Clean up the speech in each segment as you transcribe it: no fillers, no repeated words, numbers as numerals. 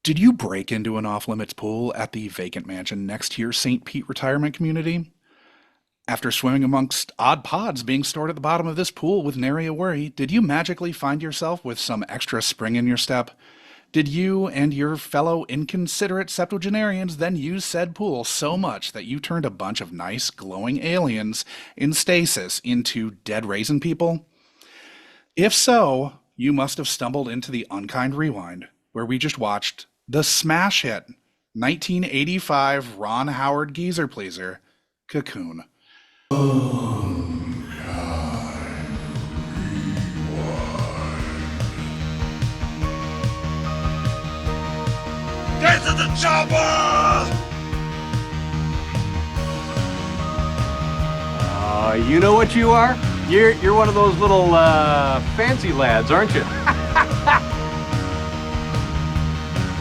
Did you break into an off-limits pool at the vacant mansion next to your St. Pete retirement community? After swimming amongst odd pods being stored at the bottom of this pool with nary a worry, did you magically find yourself with some extra spring in your step? Did you and your fellow inconsiderate septuagenarians then use said pool so much that you turned a bunch of nice, glowing aliens in stasis into dead raisin people? If so, you must have stumbled into the Unkind Rewind, where we just watched the smash hit 1985 Ron Howard geezer pleaser, Cocoon. Get to the chopper! You know what you are? You're one of those little fancy lads, aren't you?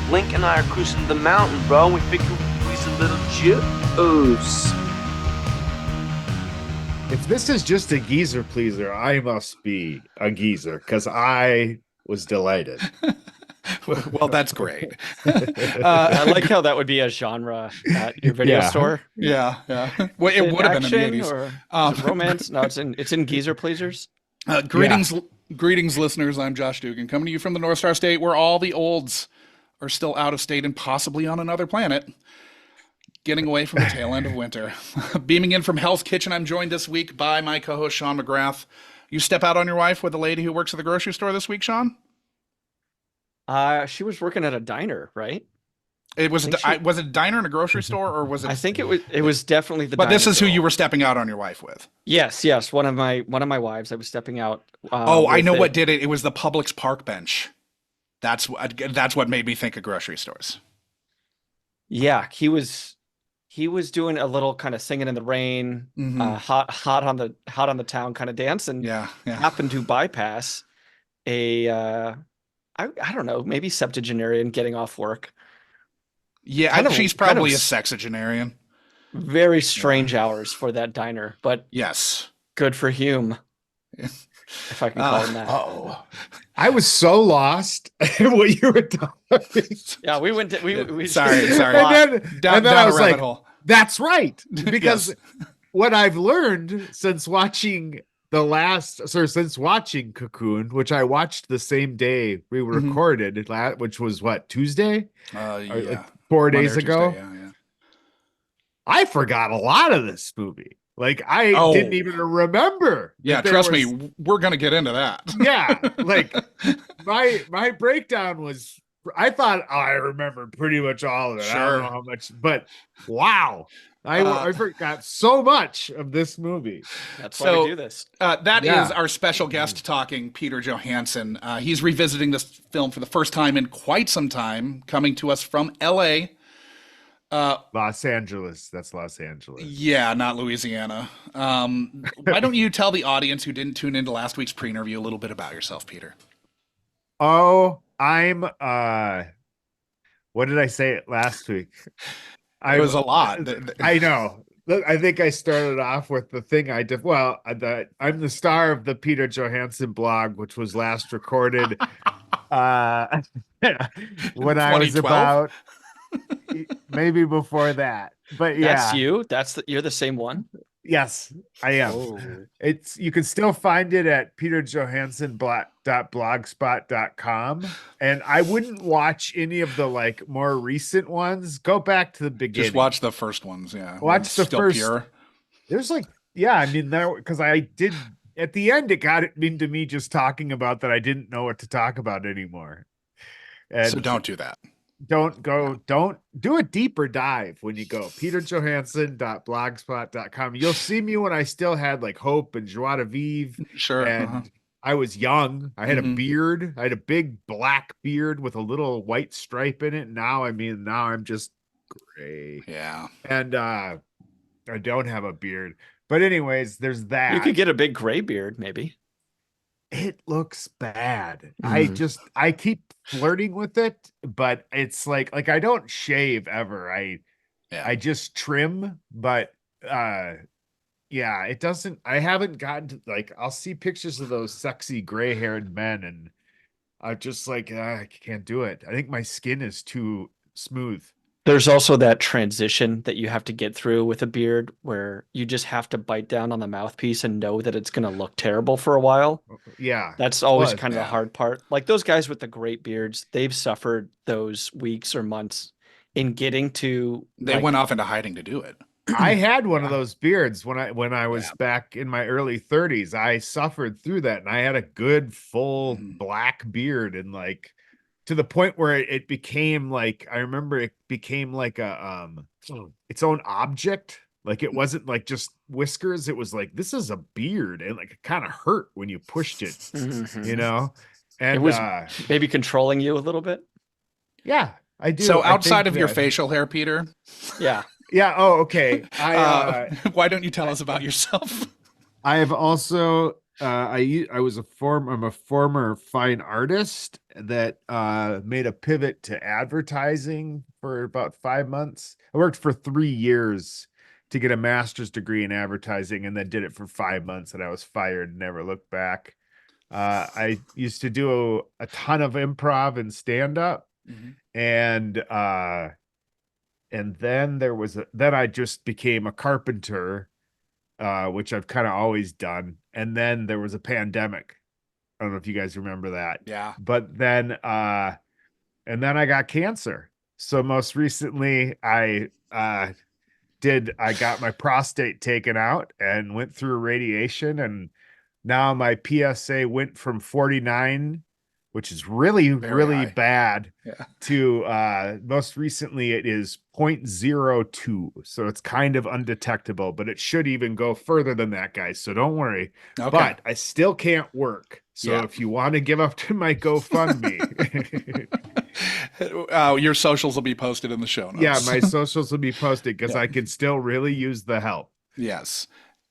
Link and I are cruising the mountain, bro, and we figure we'd a little juice. If this is just a geezer pleaser, I must be a geezer because I was delighted. Well, that's great. I like how that would be a genre at your video store. Yeah. Well, it would have been in the 80s. Or is it romance? No, it's in geezer pleasers. Greetings, listeners. I'm Josh Dugan, coming to you from the North Star State, where all the olds are still out of state and possibly on another planet, getting away from the tail end of winter. Beaming in from Hell's Kitchen, I'm joined this week by my co-host, Sean McGrath. You step out on your wife with a lady who works at the grocery store this week, Sean? She was working at a diner, right? It was was it a diner and a grocery store, or was it? I think it was definitely the. But this is who girl. you were stepping out on your wife with. Yes. One of my wives. I was stepping out. I know what did it. It was the Publix park bench. That's what made me think of grocery stores. Yeah, he was doing a little kind of singing in the rain, hot on the town kind of dance, and happened to bypass a I don't know, maybe septuagenarian getting off work. Yeah, she's probably a sexagenarian. Very strange hours for that diner, but yes, good for Hume. If I can call him that. Oh, I was so lost in what you were talking. Yeah, we went to we sorry. And then I was like, hole. That's right. Because what I've learned since watching since watching Cocoon, which I watched the same day we recorded, which was what, Tuesday? Yeah. 4 days ago. Tuesday, yeah. I forgot a lot of this movie. Like I didn't even remember. Yeah, trust me, we're gonna get into that. Yeah, like my breakdown was. I thought I remembered pretty much all of it. Sure. I don't know how much, but wow, I forgot so much of this movie. That's why we do this. That is our special guest talking, Peter Johansen. He's revisiting this film for the first time in quite some time, coming to us from L.A. Los Angeles. That's Los Angeles. Yeah, not Louisiana. Why don't you tell the audience who didn't tune into last week's pre-interview a little bit about yourself, Peter? Oh, I'm what did I say last week? It was a lot. I know. I think I started off with the thing I did. Well, I'm the star of the Peter Johansen blog, which was last recorded when I was about maybe before that. But yeah, that's you. You're the same one. Yes, I am. Oh. You can still find it at peterjohansen.blogspot.com. And I wouldn't watch any of the more recent ones. Go back to the beginning. Just watch the first ones. Yeah. Watch the first. Pure. There's because I did at the end, it got into me just talking about that. I didn't know what to talk about anymore. And so don't do that. Don't do a deeper dive when you go peterjohansen.blogspot.com. You'll see me when I still had hope and joie de vivre. Sure. And I was young. I had a beard. I had a big black beard with a little white stripe in it. Now I'm just gray. Yeah. And I don't have a beard. But anyways, there's that. You could get a big gray beard, maybe. It looks bad. I keep flirting with it, but it's like I don't shave ever. I just trim, but it doesn't. I haven't gotten to I'll see pictures of those sexy gray-haired men, and I'm just like, I can't do it. I think my skin is too smooth. There's also that transition that you have to get through with a beard where you just have to bite down on the mouthpiece and know that it's going to look terrible for a while. Yeah. That's always Well, kind of the hard part. Like those guys with the great beards, they've suffered those weeks or months in getting to. They went off into hiding to do it. I had one of those beards when I was back in my early 30s. I suffered through that, and I had a good full black beard, and like to the point where it became like, I remember it became like a its own object. Like it wasn't like just whiskers. It was like, this is a beard, and like it kind of hurt when you pushed it, you know. And it was maybe controlling you a little bit. Yeah, I do. So outside of your facial hair, Peter. Yeah. Yeah. Oh, okay. Why don't you tell us about yourself? I have also I'm a former fine artist that made a pivot to advertising for about 5 months. I worked for 3 years to get a master's degree in advertising, and then did it for 5 months, and I was fired and never looked back. I used to do a ton of improv and stand-up, and then then I just became a carpenter, which I've kind of always done. And then there was a pandemic. I don't know if you guys remember that. Yeah. But then and then I got cancer. So most recently I got my prostate taken out and went through radiation, and now my PSA went from 49, which is really high. Bad, to most recently it is 0.02. So it's kind of undetectable, but it should even go further than that, guys. So don't worry. Okay. But I still can't work. So if you want to give up to my GoFundMe, your socials will be posted in the show notes. Yeah, my socials will be posted because I can still really use the help. Yes.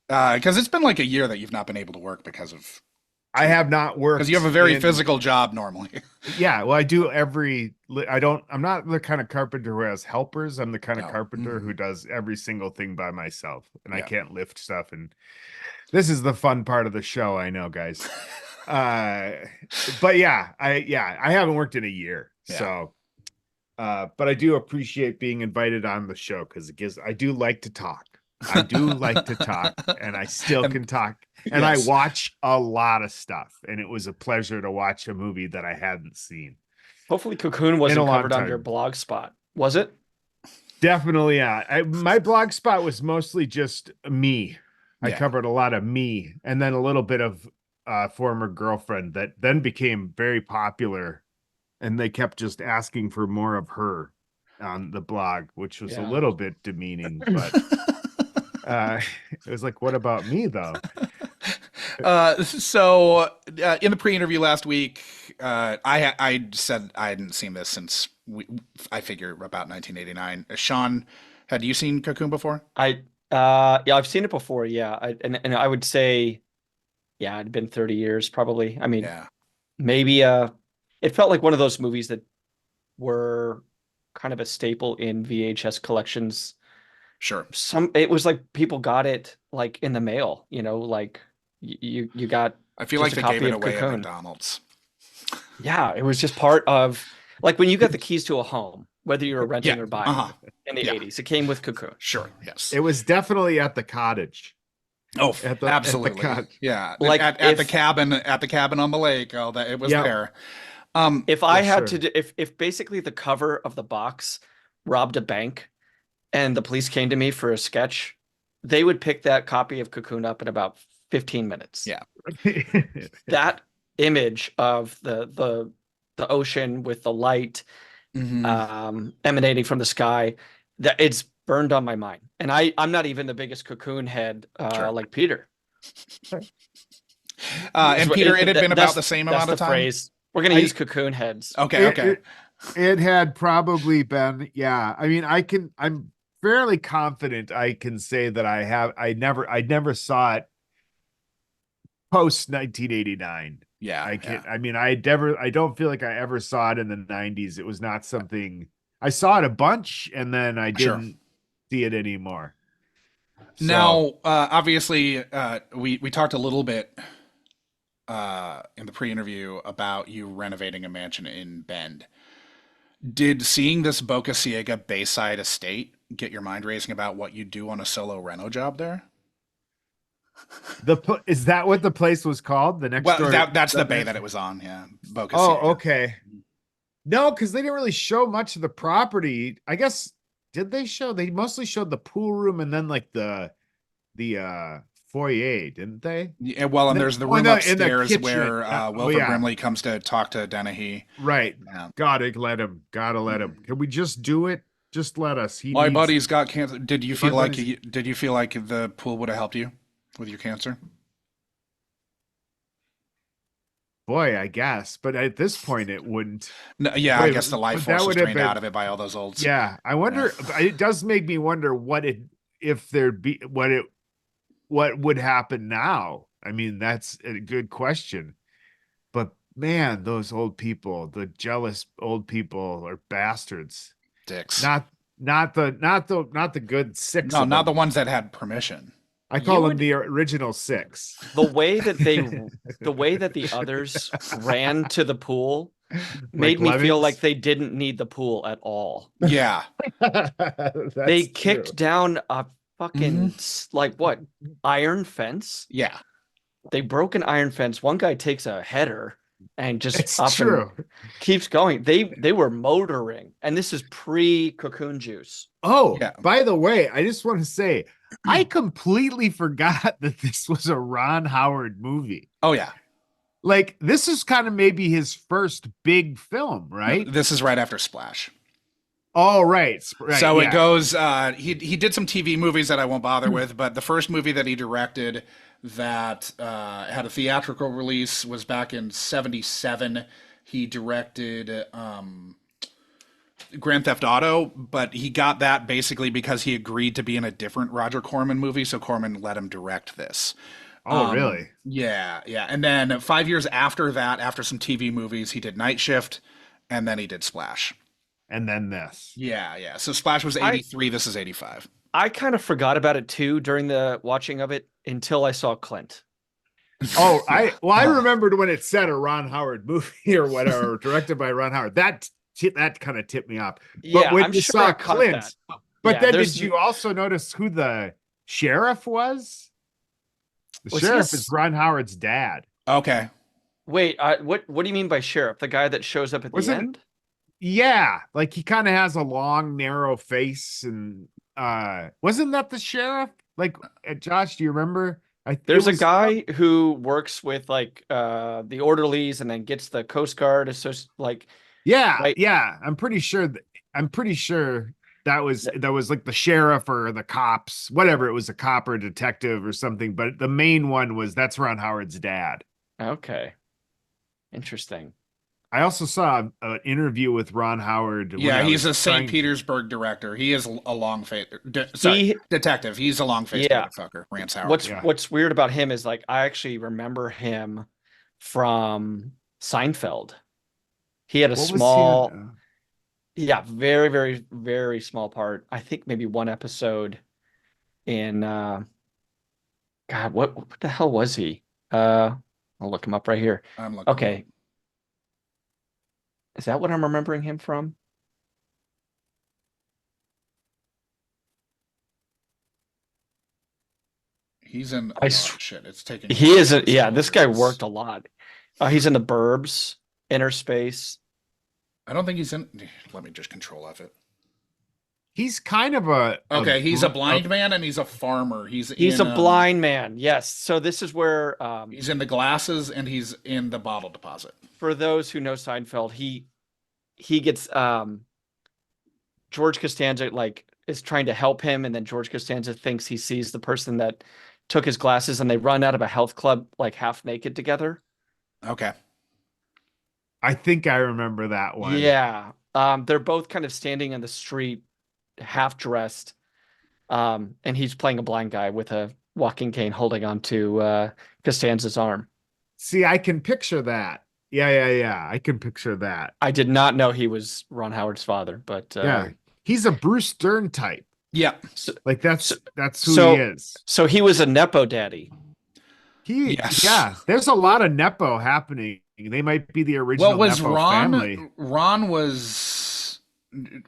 Because it's been like a year that you've not been able to work because of... I have not worked because you have a very physical job normally. Yeah, well, I do I'm not the kind of carpenter who has helpers. I'm the kind of carpenter who does every single thing by myself, and I can't lift stuff. And this is the fun part of the show, I know, guys. But I haven't worked in a year, so. But I do appreciate being invited on the show because I do like to talk. I do like to talk, and I still can talk. And I watch a lot of stuff, and it was a pleasure to watch a movie that I hadn't seen. Hopefully Cocoon wasn't covered on your blog spot. Was it? Definitely, yeah. My blog spot was mostly just me. I covered a lot of me, and then a little bit of former girlfriend that then became very popular, and they kept just asking for more of her on the blog, which was a little bit demeaning, but it was like, what about me though? So in the pre-interview last week, I said I hadn't seen this since I figure about 1989. Sean, had you seen Cocoon before? I've seen it before. Yeah. And I would say, it'd been 30 years probably. I mean, maybe, it felt like one of those movies that were kind of a staple in VHS collections. Sure. It was like people got it like in the mail, like you got. I feel like they gave it away at McDonald's. Yeah, it was just part of like when you got the keys to a home, whether you were renting or buying in the 80s. It came with Cocoon. Sure. Yes. It was definitely at the cottage. Oh, absolutely. Yeah. Like at the cabin on the lake. Oh, that it was there. If I had to, if basically the cover of the box robbed a bank and the police came to me for a sketch, they would pick that copy of Cocoon up in about 15 minutes. Yeah. That image of the ocean with the light emanating from the sky, that it's burned on my mind. And I'm not even the biggest Cocoon head like Peter. And Peter, it had been about the same amount of time. Phrase. We're going to use Cocoon heads. Okay. It had probably been, I mean, I'm fairly confident I can say that I never saw it post 1989. Yeah. I mean, I don't feel like I ever saw it in the 90s. It was not something I saw it a bunch, and then I didn't see it anymore. So, now, obviously, we talked a little bit in the pre-interview about you renovating a mansion in Bend. Did seeing this Boca Ciega Bayside estate get your mind racing about what you'd do on a solo reno job there? Is that what the place was called? The next door. That's the bay that it was on. Yeah, Boca Oh, Ciega. okay. No, because they didn't really show much of the property. I guess did they show? They mostly showed the pool room and then like the foyer, didn't they? Yeah, well, and there's the room upstairs where Wilford Brimley comes to talk to Dennehy. Right. Yeah. Gotta let him. Can we just do it? Just let us. My buddy's got cancer. Did you feel like the pool would have helped you with your cancer? Boy, I guess, but at this point it wouldn't. No, yeah, I guess the life force was drained out of it by all those olds. Yeah, I wonder. Yeah. It does make me wonder what would happen now. I mean, that's a good question. But man, those old people, the jealous old people, are bastards. Dicks. Not the good six. No, not the ones that had permission. I call them the original six. The way that the others ran to the pool made me feel like they didn't need the pool at all. Yeah. They kicked down a fucking iron fence. Yeah. They broke an iron fence. One guy takes a header and just and keeps going. They were motoring, and this is pre-Cocoon juice. Oh, yeah. By the way, I just want to say I completely forgot that this was a Ron Howard movie. Oh yeah. Like this is kind of maybe his first big film, right? No, this is right after Splash. Oh, right. So it goes, he did some TV movies that I won't bother with, but the first movie that he directed that had a theatrical release was back in 1977. He directed Grand Theft Auto, but he got that basically because he agreed to be in a different Roger Corman movie, so Corman let him direct this. Oh, really? Yeah. And then 5 years after that, after some TV movies, he did Night Shift, and then he did Splash. And then this. Yeah. So Splash was 83, this is 85. I kind of forgot about it too during the watching of it until I saw Clint. Oh, I remembered when it said a Ron Howard movie or whatever, directed by Ron Howard. That kind of tipped me off. But when you saw Clint, did you also notice who the sheriff was? The sheriff is Ron Howard's dad. Okay. Wait, what do you mean by sheriff? The guy that shows up at the end? Yeah, like he kind of has a long, narrow face, and wasn't that the sheriff? Like, Josh, do you remember? There's a guy who works with the orderlies and then gets the Coast Guard. Yeah. I'm pretty sure that was like the sheriff or the cops, whatever. It was a cop or a detective or something. But the main one that's Ron Howard's dad. Okay, interesting. I also saw an interview with Ron Howard. Yeah, he's a St. Petersburg director. He is a long-faced detective. He's a long-faced motherfucker. Rance Howard. What's weird about him is I actually remember him from Seinfeld. He had a very, very, very small part. I think maybe one episode in God, what the hell was he? I'll look him up right here. Okay. Is that what I'm remembering him from? He's in shit. It's taking. He is. This guy worked a lot. He's in The Burbs, Inner Space. I don't think he's in. Let me just control F it. He's kind of he's a blind man and he's a farmer. He's a blind man. Yes. So this is where he's in the glasses and he's in the bottle deposit. For those who know Seinfeld, he gets George Costanza is trying to help him, and then George Costanza thinks he sees the person that took his glasses, and they run out of a health club half naked together. Okay. I think I remember that one. Yeah. They're both kind of standing in the street, half dressed. And he's playing a blind guy with a walking cane holding onto Costanza's arm. See, I can picture that. Yeah. I can picture that. I did not know he was Ron Howard's father, but he's a Bruce Dern type. Yeah. That's who he is. So he was a Nepo daddy. Yes. There's a lot of Nepo happening. They might be the original Well, was Nepo Ron? family.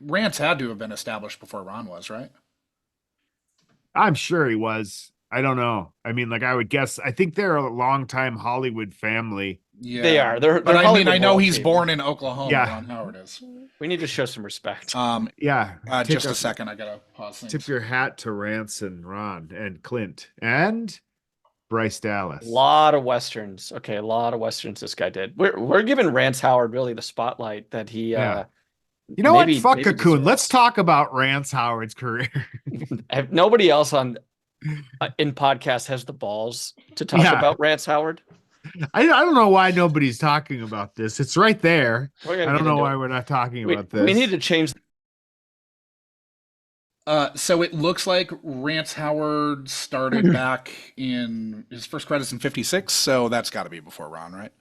Rance had to have been established before Ron was, right? I'm sure he was. I don't know. I mean, like I would guess. I think they're a longtime Hollywood family. Yeah, they are. They're but I mean, Hollywood I know he's royalty. born in Oklahoma. Yeah. Ron Howard is. We need to show some respect. Just a second. I gotta pause things. Tip your hat to Rance and Ron and Clint and Bryce Dallas. A lot of westerns. Okay, a lot of westerns this guy did. We're giving Rance Howard really the spotlight that he. You know what? Fuck Cocoon. Let's talk about Rance Howard's career. Nobody else in podcast has the balls to talk about Rance Howard. I don't know why nobody's talking about this. It's right there. I don't know why we're not talking about this. We need to change. So it looks like Rance Howard started back in his first credits in '56. So that's got to be before Ron, right?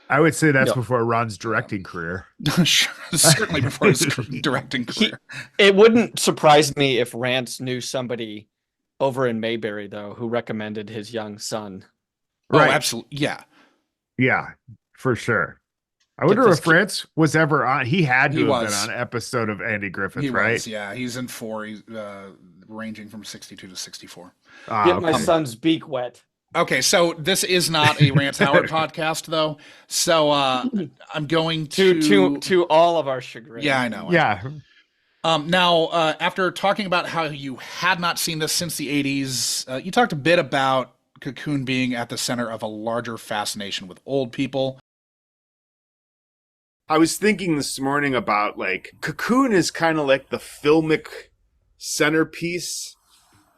I would say that's before Ron's directing career. Sure, certainly before his directing career. It wouldn't surprise me if Rance knew somebody over in Mayberry, though, who recommended his young son. Right. Oh, absolutely. Yeah. Yeah, for sure. I wonder if Rance was ever on. He had to have been on an episode of Andy Griffith, right? Yeah, he's in 4. He's ranging from 62 to 64. Get my son's beak wet. Okay, so this is not a Rance Howard podcast, though. So I'm going to all of our chagrin. Yeah, I know. Yeah. Now, after talking about how you had not seen this since the 80s, you talked a bit about Cocoon being at the center of a larger fascination with old people. I was thinking this morning about, like, Cocoon is kind of like the filmic centerpiece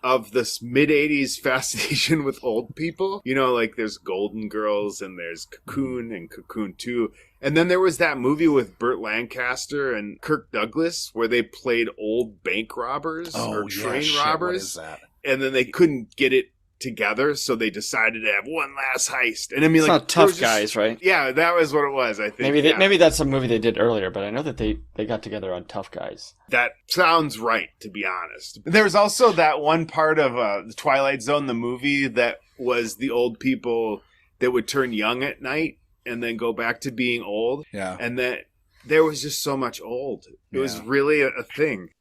of this mid-'80s fascination with old people. You know, like there's Golden Girls and there's Cocoon and Cocoon 2. And then there was that movie with Burt Lancaster and Kirk Douglas where they played old bank robbers or train robbers. What is that? And then they couldn't get it together, so they decided to have one last heist. And I mean, it's like, not Tough Guys, right? Yeah, that was what it was. I think maybe that's a movie they did earlier, but I know that they got together on Tough Guys. That sounds right, to be honest. There was also that one part of the Twilight Zone, the movie, that was the old people that would turn young at night and then go back to being old. Yeah, and that there was just so much old. It was really a thing.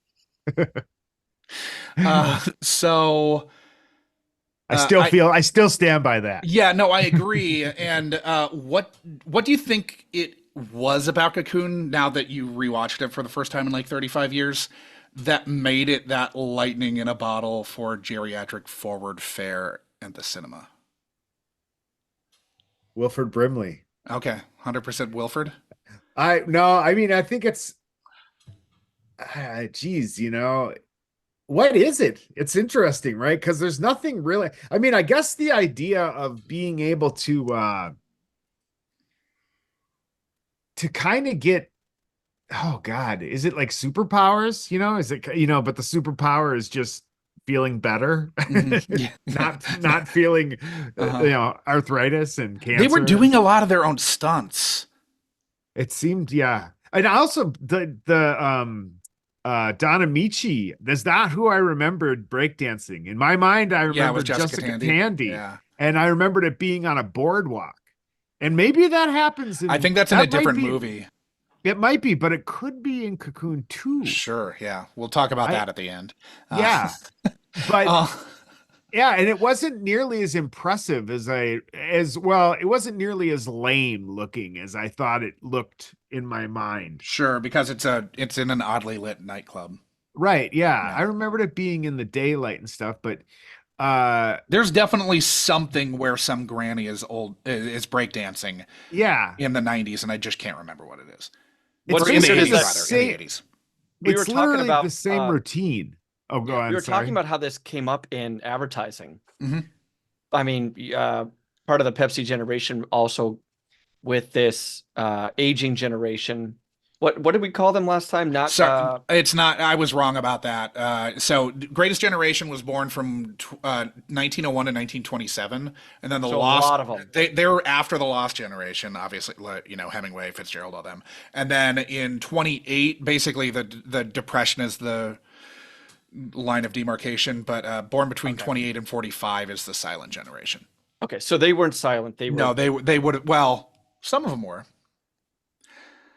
So. I still stand by that. Yeah, no, I agree. And what do you think it was about Cocoon, now that you rewatched it for the first time in like 35 years, that made it that lightning in a bottle for geriatric forward fare at the cinema? Wilford Brimley. Okay, 100% Wilford. I think it's geez, you know, what is it? It's interesting, right? Because there's nothing really. I mean, I guess the idea of being able to kind of get, oh God, is it like superpowers? You know, is it, you know, but the superpower is just feeling better, not feeling, you know, arthritis and cancer. They were doing a lot of their own stunts. It seemed, yeah. And also the Don Amici, that's not who I remembered breakdancing. In my mind, I remembered Jessica Tandy. Yeah. And I remembered it being on a boardwalk. And maybe that happens. I think that's in a different movie. It might be, but it could be in Cocoon 2. Sure, yeah. We'll talk about that at the end. Yeah. But yeah, and it wasn't nearly as impressive it wasn't nearly as lame looking as I thought it looked in my mind. Sure, because it's in an oddly lit nightclub. Right, yeah. I remembered it being in the daylight and stuff, but there's definitely something where some granny is breakdancing. Yeah. In the 90s, and I just can't remember what it is. What's in the 80s, in the rather, in the 80s. We were talking about the same routine. Oh, go on. We were talking about how this came up in advertising. Mm-hmm. I mean, part of the Pepsi generation also with this aging generation. What did we call them last time? It's not. I was wrong about that. So, Greatest Generation was born from 1901 to 1927, and then the Lost. A lot of them. They're after the Lost Generation, obviously. You know, Hemingway, Fitzgerald, all them. And then in 28, basically the Depression is the line of demarcation, but born between 28 and 45 is the Silent Generation. Okay, so they weren't silent. They were. No, they would. Well, some of them were.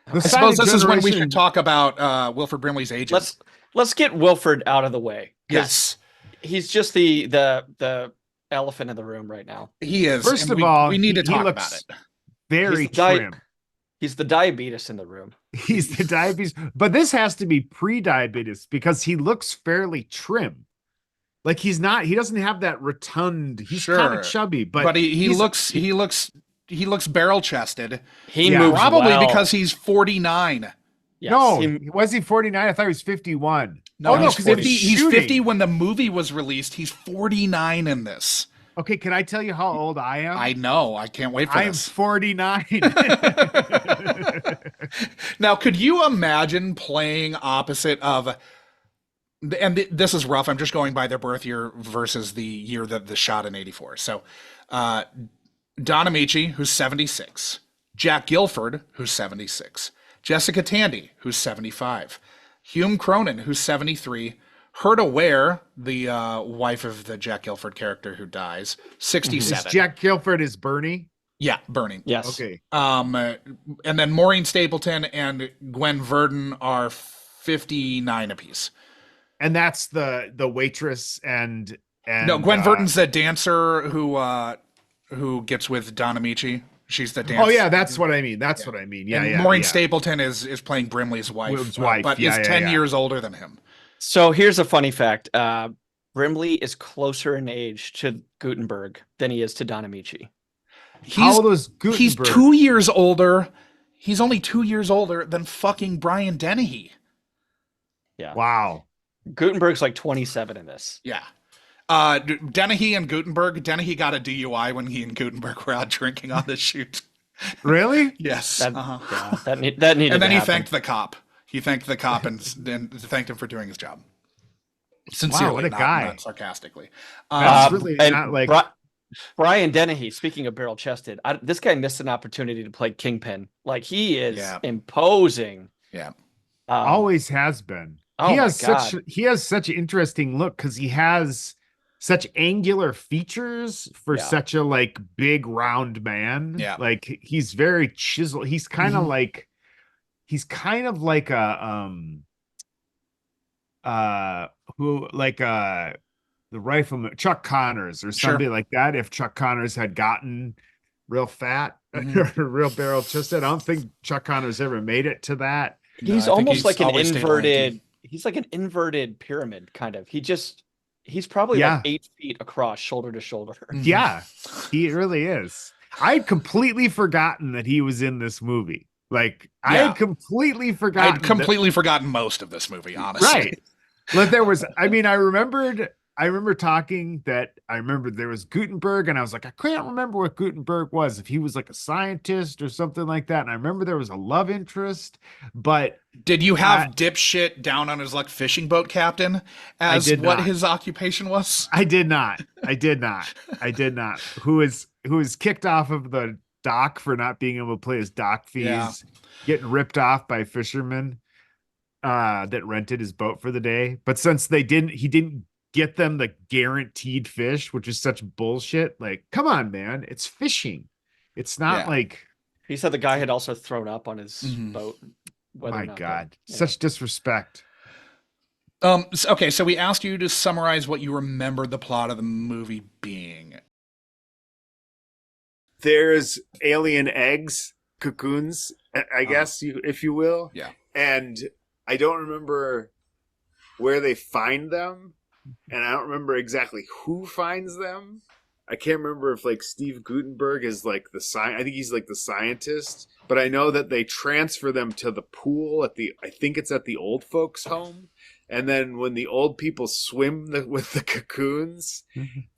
The I suppose silent this is when we generation- should talk about Wilford Brimley's agent. Let's get Wilford out of the way. Yes, he's just the elephant in the room right now. he is. First and of all, we need to he talk looks about it. very He's the trim. He's the diabetes in the room. He's the diabetes, but this has to be pre-diabetes because he looks fairly trim. Like he doesn't have that rotund. He's kind of chubby, but he looks barrel chested. He moves probably well. because he's 49. Yes, no, was he 49? I thought he was 51. No, he's 50. He's 50 shooting. when the movie was released. He's 49 in this. Okay, can I tell you how old I am? I know. I can't wait for I'm this. 49. Now, could you imagine playing opposite of, and this is rough, I'm just going by their birth year versus the year that the shot in 84. So, Don Amici, who's 76. Jack Gilford, who's 76. Jessica Tandy, who's 75. Hume Cronin, who's 73. Herta Ware, the wife of the Jack Gilford character who dies, 67. Jack Gilford is Bernie? Yeah, Bernie. Yes. Okay. And then Maureen Stapleton and Gwen Verdon are 59 apiece. And that's the waitress and no, Gwen Verdon's the dancer who gets with Don Amici. She's the dancer. Oh yeah, that's what I mean. That's what I mean. Yeah, and Maureen Stapleton is playing Brimley's wife, but is 10 years older than him. So here's a funny fact. Brimley is closer in age to Gutenberg than he is to Don Amici. How old is Gutenberg? He's 2 years older. He's only 2 years older than fucking Brian Dennehy. Yeah. Wow. Gutenberg's like 27 in this. Yeah. Dennehy and Gutenberg. Dennehy got a DUI when he and Gutenberg were out drinking on the shoot. Really? Yes. Yeah, that needed. And then to he happen. thanked the cop. He thanked the cop and thanked him for doing his job. Sincerely, what a not, guy. not sarcastically. That's really not like Brian Dennehy. Speaking of barrel chested, this guy missed an opportunity to play Kingpin. Like he is imposing. Yeah. Always has been. Oh he has my God. he has such an interesting look because he has such angular features for such a like big round man. Yeah. Like he's very chiseled. He's kind of like a the rifleman Chuck Connors or somebody like that. If Chuck Connors had gotten real fat, real barrel chested, I don't think Chuck Connors ever made it to that. He's almost like an inverted. He's like an inverted pyramid kind of. He's probably like 8 feet across, shoulder to shoulder. Yeah, he really is. I'd completely forgotten that he was in this movie. Like I had completely forgotten. I'd completely forgotten most of this movie, honestly. Right. But there was, I mean, I remember there was Gutenberg, and I was like, I can't remember what Gutenberg was, if he was like a scientist or something like that. And I remember there was a love interest, but did you have dipshit down on his luck fishing boat captain as what his occupation was? I did not. Who was kicked off of the dock for not being able to pay his dock fees, getting ripped off by fishermen that rented his boat for the day. But since he didn't get them the guaranteed fish, which is such bullshit. Like, come on, man, it's fishing. It's not like he said the guy had also thrown up on his boat. My God, such disrespect. Okay, so we asked you to summarize what you remember the plot of the movie being. There's alien eggs, cocoons, I guess, if you will. Yeah. And I don't remember where they find them, and I don't remember exactly who finds them. I can't remember if like Steve Gutenberg is like I think he's like the scientist, but I know that they transfer them to the pool I think it's at the old folks' home. And then when the old people swim with the cocoons,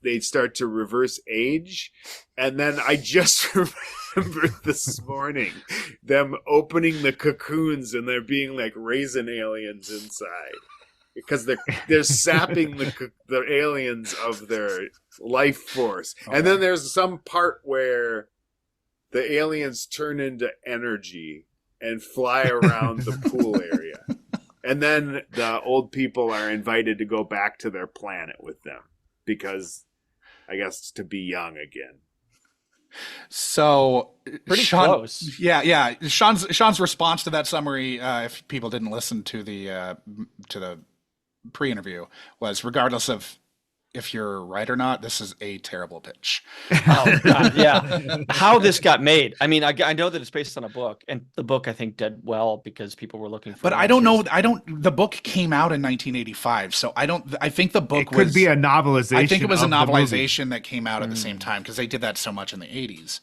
they start to reverse age. And then I just remembered this morning them opening the cocoons and there being like raisin aliens inside. Because they're sapping the aliens of their life force. And then there's some part where the aliens turn into energy and fly around the pool area. And then the old people are invited to go back to their planet with them because, I guess, to be young again. So Pretty Sean, close. yeah. Sean's response to that summary, if people didn't listen to the pre-interview, was regardless of if you're right or not, this is a terrible pitch. Oh God, yeah. How this got made? I mean, I know that it's based on a book, and the book I think did well because people were looking for. But answers. I don't know. The book came out in 1985, so I don't. I think the book could be a novelization. I think it was a novelization that came out at the same time because they did that so much in the 80s.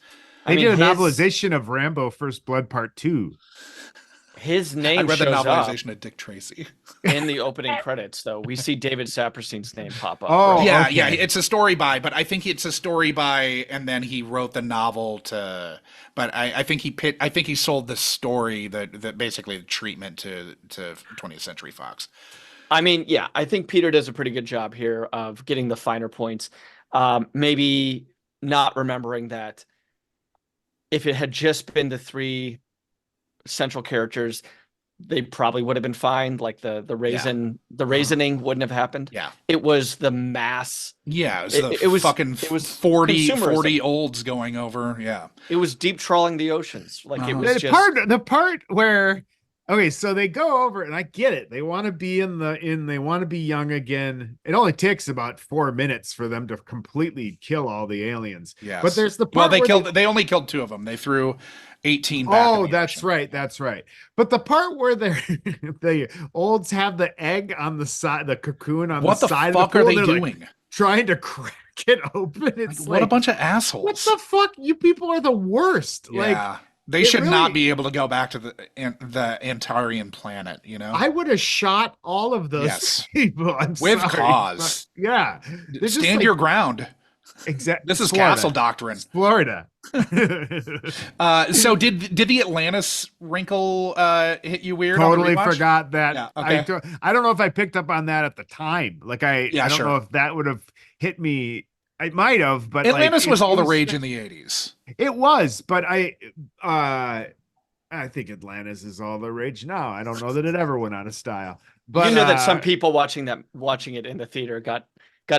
They did a novelization of Rambo: First Blood Part 2. His name I read the shows novelization up of Dick Tracy. in the opening credits, though. We see David Saperstein's name pop up. Oh, right? Yeah, okay. yeah, it's a story by, but I think it's a story by, and then he wrote the novel to. But I think he sold the story that basically the treatment to 20th Century Fox. I mean, yeah, I think Peter does a pretty good job here of getting the finer points. Maybe not remembering that if it had just been the three central characters, they probably would have been fine. Like the raisoning wouldn't have happened. Yeah. It was the mass. Yeah, it was fucking it was 40 olds going over. Yeah. It was deep trawling the oceans. Like it was the part where, okay, so they go over, and I get it. They want to be they want to be young again. It only takes about 4 minutes for them to completely kill all the aliens. Yes. But there's the part they only killed 2 of them. They threw 18 back. Oh, that's right. That's right. But the part where the olds have the egg on the side, the cocoon on the side what the fuck of the pool, are they like, doing? trying to crack it open. It's What a bunch of assholes. What the fuck? You people are the worst. Yeah. Like, they should not be able to go back to the Antarian planet, you know? I would have shot all of those people. With cause. But, yeah. Stand your ground. Exactly. This is castle doctrine. Florida. So did the Atlantis wrinkle hit you weird? Totally forgot that. Yeah, okay. I don't know if I picked up on that at the time. Like I don't know if that would have hit me. It might have, but Atlantis was all the rage in the 80s. It was, but I think Atlantis is all the rage now. I don't know that it ever went out of style. But you know that some people watching it in the theater got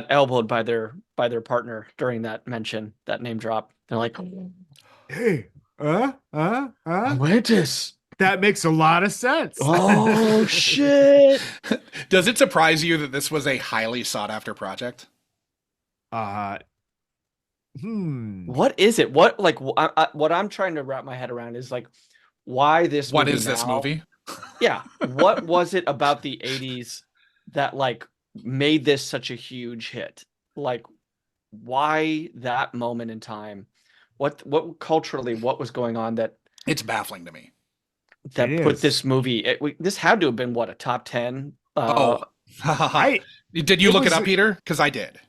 elbowed by their partner during that name drop. They're like, hey, Atlantis. That makes a lot of sense. Oh shit. Does it surprise you that this was a highly sought after project? What is it? What I'm trying to wrap my head around is like, why this movie? What is this movie? Yeah. What was it about the 80s that like made this such a huge hit? Like, why that moment in time? What culturally, what was going on that? It's baffling to me. That put this movie. This had to have been what, a top 10? Did you look it up, Peter? Because I did.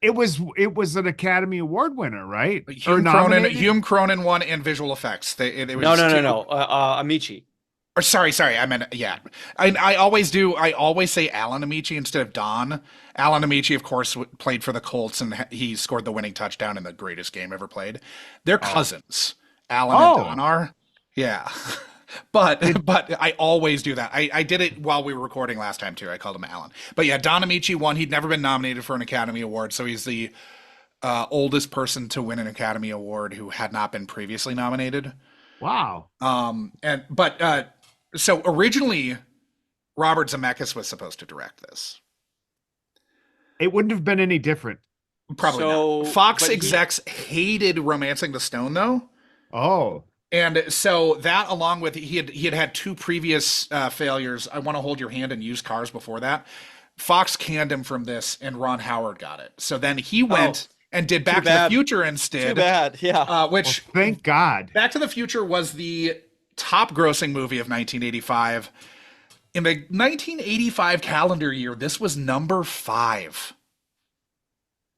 It was an Academy Award winner, right? Hume Cronin won in visual effects. No. Amici. Or sorry. I meant, yeah. I always say Alan Amici instead of Don. Alan Amici, of course, played for the Colts, and he scored the winning touchdown in the greatest game ever played. They're cousins. Alan and Don are. Yeah. But I always do that. I did it while we were recording last time too. I called him Alan. But yeah, Don Amici won. He'd never been nominated for an Academy Award, so he's the oldest person to win an Academy Award who had not been previously nominated. Wow. So originally, Robert Zemeckis was supposed to direct this. It wouldn't have been any different. Probably not. Fox execs hated Romancing the Stone, though. Oh. And so that, along with he had 2 previous failures, I Want to Hold Your Hand and Used Cars before that. Fox canned him from this, and Ron Howard got it. So then he went and did Back to the Future instead. Too bad, yeah. Thank God. Back to the Future was the top-grossing movie of 1985. In the 1985 calendar year, this was number 5.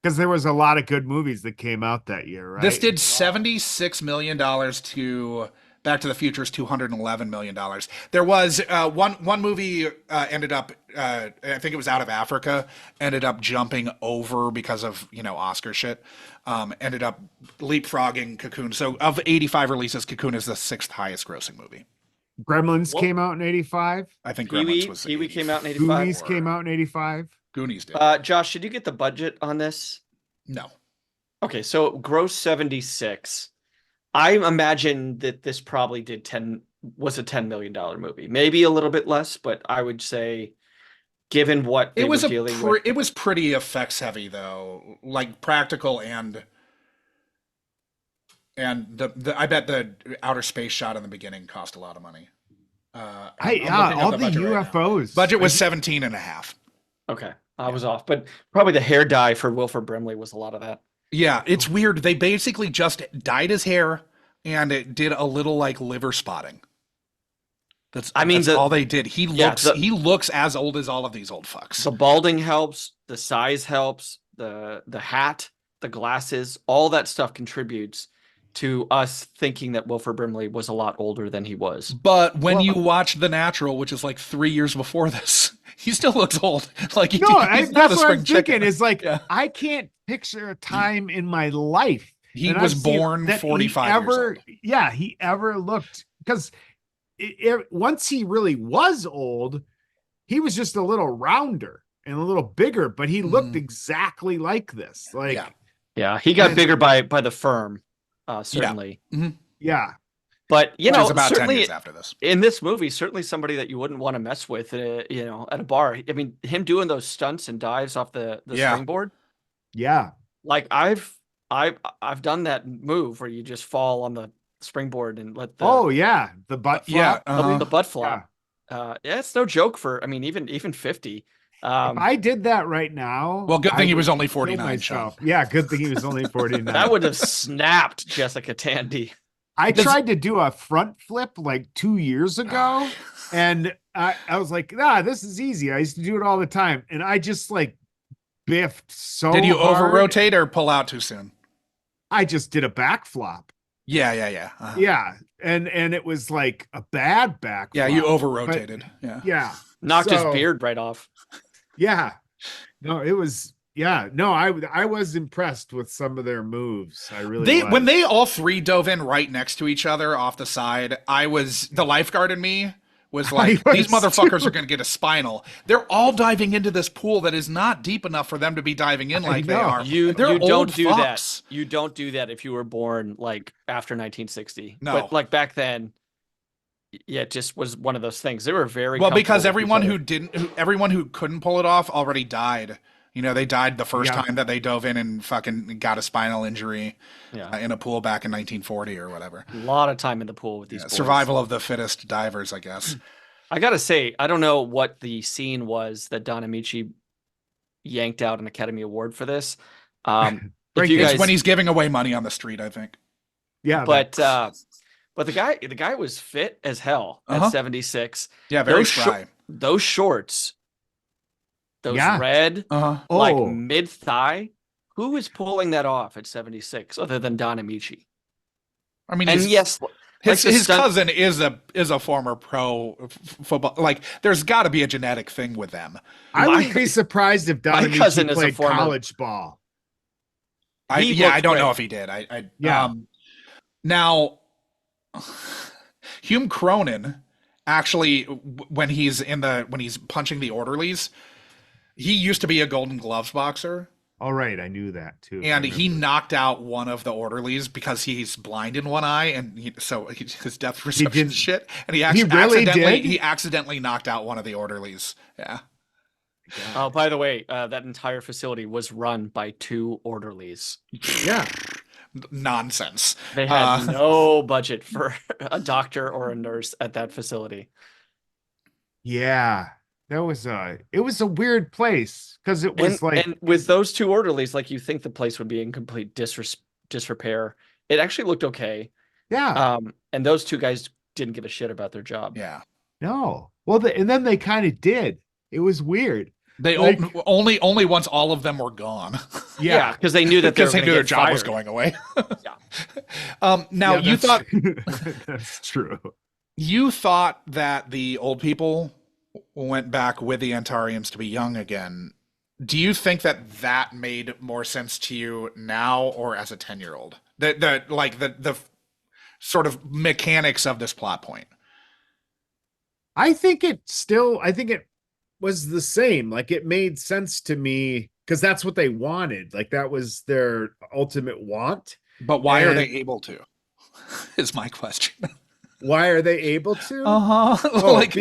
Because there was a lot of good movies that came out that year, right? This did $76 million to Back to the Future's $211 million. There was one movie ended up, I think it was Out of Africa, ended up jumping over because of, Oscar shit. Ended up leapfrogging Cocoon. So of 85 releases, Cocoon is the 6th highest grossing movie. Gremlins came out in 85. I think Gremlins was Pee-wee came out in 85. Goonies came out in 85. Goonies did. Josh, did you get the budget on this? No. Okay, so gross 76. I imagine that this probably was a $10 million movie. Maybe a little bit less, but I would say given what they were dealing with. It was pretty effects heavy though, like practical and I bet the outer space shot in the beginning cost a lot of money. All the UFOs. Right, budget was 17 and a half. Okay, I was off, but probably the hair dye for Wilford Brimley was a lot of that. Yeah, it's weird. They basically just dyed his hair and it did a little like liver spotting. That's all they did. He looks as old as all of these old fucks. The balding helps, the size helps, the hat, the glasses, all that stuff contributes to us thinking that Wilford Brimley was a lot older than he was. But when you watch The Natural, which is like 3 years before this, he still looks old. Like that's what I'm thinking. Is like I can't picture a time in my life he was born 45 years old. Yeah, he ever looked, because once he really was old, he was just a little rounder and a little bigger, but he looked exactly like this. Like, yeah, he got bigger by the firm. Certainly. Yeah. But, about certainly 10 years after this. In this movie, certainly somebody that you wouldn't want to mess with, at a bar. I mean, him doing those stunts and dives off the springboard. Yeah. Like I've done that move where you just fall on the springboard and let the the butt flop. The butt flop. It's no joke for, even 50. If I did that right now, well, good thing he was only 49. Yeah, good thing he was only 49. That would have snapped Jessica Tandy. I tried to do a front flip like 2 years ago, and I was like, this is easy. I used to do it all the time, and I just like biffed so Did you hard. over-rotate or pull out too soon? I just did a back flop. Yeah. Yeah, and it was like a bad back flop. Yeah, you over-rotated. Yeah. Knocked his beard right off. Yeah. No, it was... Yeah, no, I was impressed with some of their moves. I really was. When they all three dove in right next to each other off the side, the lifeguard in me was like, these motherfuckers are going to get a spinal. They're all diving into this pool that is not deep enough for them to be diving in like they are. You don't do that. You don't do that if you were born like after 1960. No. But like back then, it just was one of those things. They were very well because everyone who couldn't pull it off already died. They died the first time that they dove in and fucking got a spinal injury in a pool back in 1940 or whatever. A lot of time in the pool with these boys. Survival of the fittest divers, I guess. I gotta say, I don't know what the scene was that Don Amici yanked out an Academy Award for this. It's when he's giving away money on the street, I think. Yeah, but the guy was fit as hell at 76. Yeah, very spry. Those shorts. Those red, like mid-thigh. Who is pulling that off at 76 other than Don Amici? I mean, yes, his cousin is a former pro football. Like, there's got to be a genetic thing with them. I wouldn't be surprised if Don Amici played college ball. I don't know if he did. Now, Hume Cronin actually, when he's punching the orderlies. He used to be a Golden Gloves boxer. All right, I knew that too. And he knocked out one of the orderlies because he's blind in one eye, and his depth perception shit. And he accidentally knocked out one of the orderlies. Yeah. Oh, by the way, that entire facility was run by 2 orderlies. Yeah. Nonsense. They had no budget for a doctor or a nurse at that facility. Yeah. It was a weird place because it was and with those 2 orderlies, like you think the place would be in complete disrepair. It actually looked okay. Yeah. And those 2 guys didn't give a shit about their job. Yeah. No. Well, and then they kind of did. It was weird. They only once all of them were gone. Yeah, because they knew that their job was going away. Now you thought that's true. You thought that the old people went back with the Antarians to be young again. Do you think that made more sense to you now or as a 10-year-old? The sort of mechanics of this plot point. I think it was the same. Like, it made sense to me because that's what they wanted. Like that was their ultimate want. But why are they able to? Is my question. Why are they able to? Oh, like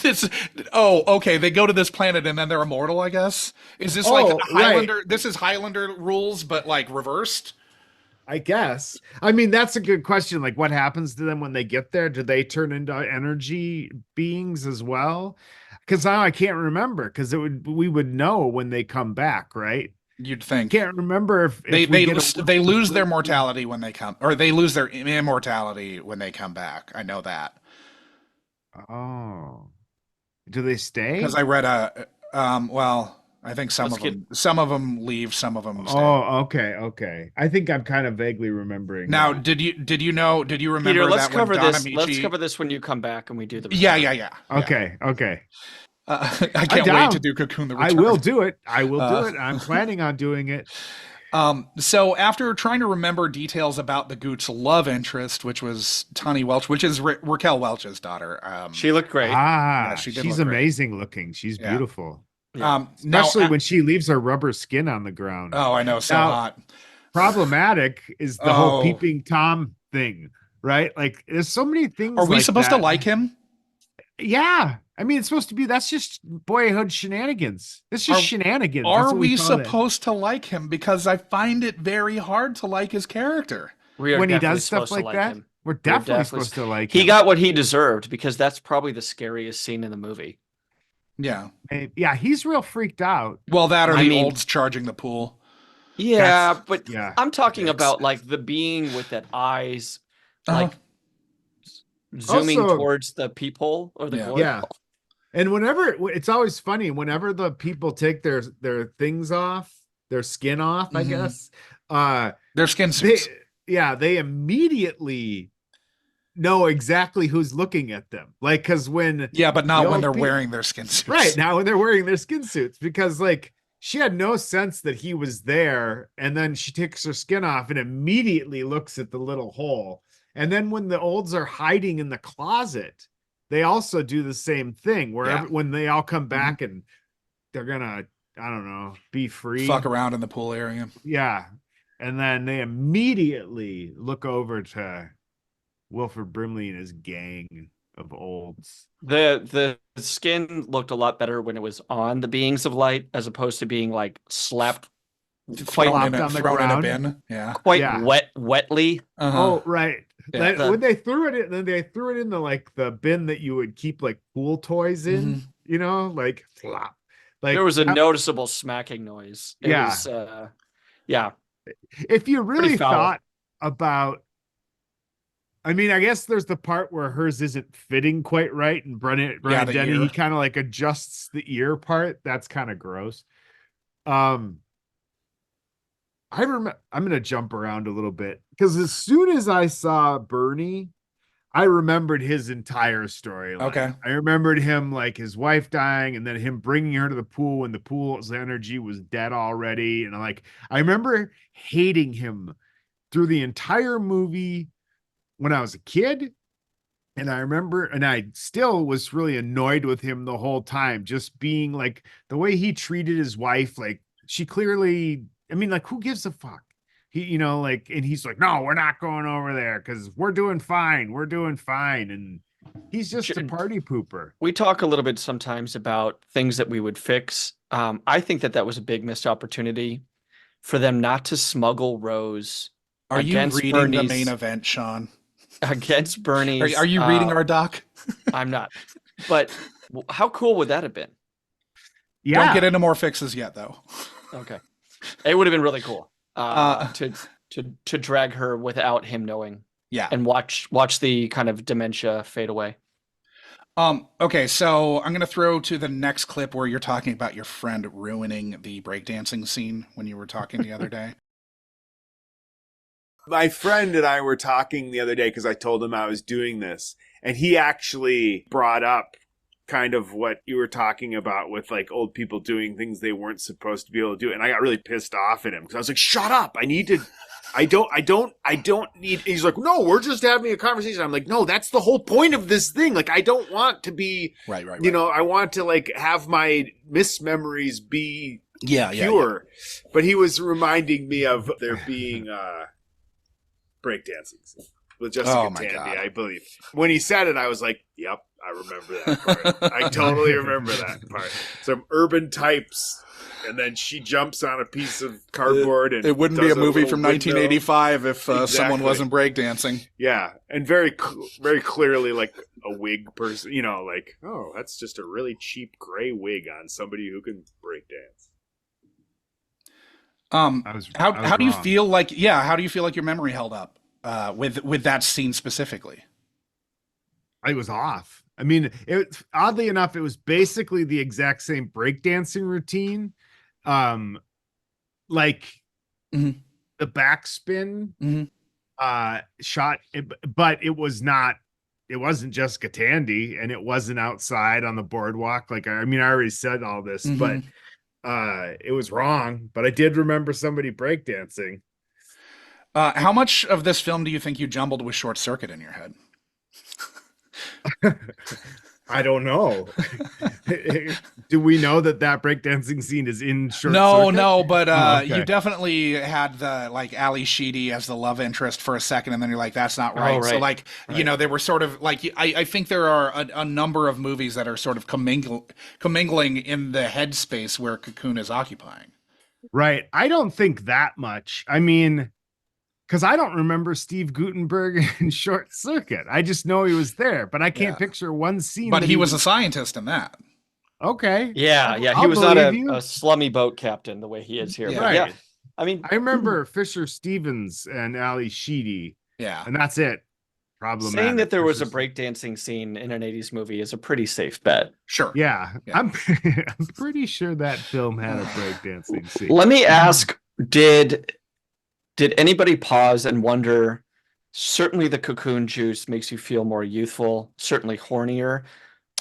this. Oh, okay. They go to this planet and then they're immortal, I guess. Is this like Highlander? Right. This is Highlander rules, but like reversed. I guess. I mean, that's a good question. Like, what happens to them when they get there? Do they turn into energy beings as well? Because now I can't remember. Because we would know when they come back, right? You'd think. Can't remember if they lose their mortality when they come, or they lose their immortality when they come back. I know that. Oh, do they stay? Because I read well, I think some of them leave, some of them stay. Oh, okay. I think I'm kind of vaguely remembering. Now, did you remember Peter, let's that cover when this. Let's cover this when you come back and we do the Yeah. Okay. I can't wait to do Cocoon the Return. I will do it. I'm planning on doing it. So after trying to remember details about the Goot's love interest, which was Tawny Welch, which is Raquel Welch's daughter. She looked great. She's amazing looking. She's beautiful. Yeah. Especially when she leaves her rubber skin on the ground. Oh, I know. So hot. Problematic is the whole peeping Tom thing, right? Like there's so many things. Are we supposed to like him? Yeah. I mean, it's supposed to be, that's just boyhood shenanigans. It's just shenanigans. Are we supposed to like him? Because I find it very hard to like his character. When he does stuff like that, we're definitely supposed to like him. He got what he deserved because that's probably the scariest scene in the movie. Yeah. Yeah, he's real freaked out. Well, that or the olds charging the pool. Yeah, but I'm talking about like the being with that eyes, like zooming towards the peephole or the glory. Yeah. And whenever it's always funny, whenever the people take their things off, their skin off, I guess, their skin suits. They immediately know exactly who's looking at them. Like, because but not when they're wearing their skin suits. Right, now when they're wearing their skin suits, because like she had no sense that he was there, and then she takes her skin off and immediately looks at the little hole. And then when the olds are hiding in the closet, they also do the same thing where when they all come back and they're gonna, I don't know, be free, fuck around in the pool area. Yeah. And then they immediately look over to Wilford Brimley and his gang of olds. The skin looked a lot better when it was on the beings of light as opposed to being like slapped on the ground. In a bin. Yeah. Quite wetly. Oh, right. When they threw it in, then they threw it in the bin that you would keep like pool toys in, you know, like flop. Like there was a noticeable smacking noise. It was, if you really thought about, I mean, I guess there's the part where hers isn't fitting quite right, and Brian Denny, he kind of like adjusts the ear part. That's kind of gross. I remember, I'm going to jump around a little bit because as soon as I saw Bernie, I remembered his entire story. Okay. I remembered him, like his wife dying and then him bringing her to the pool when the pool's energy was dead already. And I remember hating him through the entire movie when I was a kid. And I remember, and I still was really annoyed with him the whole time, just being like the way he treated his wife. Like she clearly, I mean, like, who gives a fuck? He, and he's like, no, we're not going over there because we're doing fine. We're doing fine. And he's just a party pooper. We talk a little bit sometimes about things that we would fix. I think that was a big missed opportunity for them not to smuggle Rose. Are you reading the main event, Sean? Against Bernie's. Are you reading our doc? I'm not. But how cool would that have been? Yeah. Don't get into more fixes yet, though. Okay. It would have been really cool to drag her without him knowing. Yeah. And watch the kind of dementia fade away. Okay, so I'm going to throw to the next clip where you're talking about your friend ruining the breakdancing scene when you were talking the other day. My friend and I were talking the other day because I told him I was doing this, and he actually brought up kind of what you were talking about with like old people doing things they weren't supposed to be able to do. And I got really pissed off at him because I was like, shut up. I don't need, he's like, no, we're just having a conversation. I'm like, no, that's the whole point of this thing. Like, I don't want to be, right. I want to like have my mismemories be pure. But he was reminding me of there being breakdancing with Jessica Tandy, I believe. When he said it, I was like, yep, I remember that part. I totally remember that part. Some urban types, and then she jumps on a piece of cardboard. And it wouldn't be a movie from 1985 if someone wasn't breakdancing. Yeah, and very clearly like a wig person, like, oh, that's just a really cheap gray wig on somebody who can breakdance. How do you feel like your memory held up with that scene specifically? I was off. I mean, oddly enough, it was basically the exact same breakdancing routine. Like the backspin shot, but it wasn't Jessica Tandy, and it wasn't outside on the boardwalk. Like, I already said all this, but it was wrong. But I did remember somebody breakdancing. How much of this film do you think you jumbled with Short Circuit in your head? I don't know. Do we know that breakdancing scene is in Short Circuit? No, but you definitely had the like Ali Sheedy as the love interest for a second, and then you're like, that's not right. So like, they were sort of like, I think there are a number of movies that are sort of commingling in the headspace where Cocoon is occupying. Right. I don't think that much. I mean, because I don't remember Steve Guttenberg in Short Circuit. I just know he was there, but I can't picture one scene. But he was a scientist in that. Okay. Yeah. He was not a slummy boat captain the way he is here. But right. I remember Fisher Stevens and Ali Sheedy. Yeah. And that's it. Problematic. Saying that there was a breakdancing scene in an 80s movie is a pretty safe bet. Sure. Yeah. I'm pretty sure that film had a breakdancing scene. Let me ask, did anybody pause and wonder, certainly the Cocoon juice makes you feel more youthful, certainly hornier,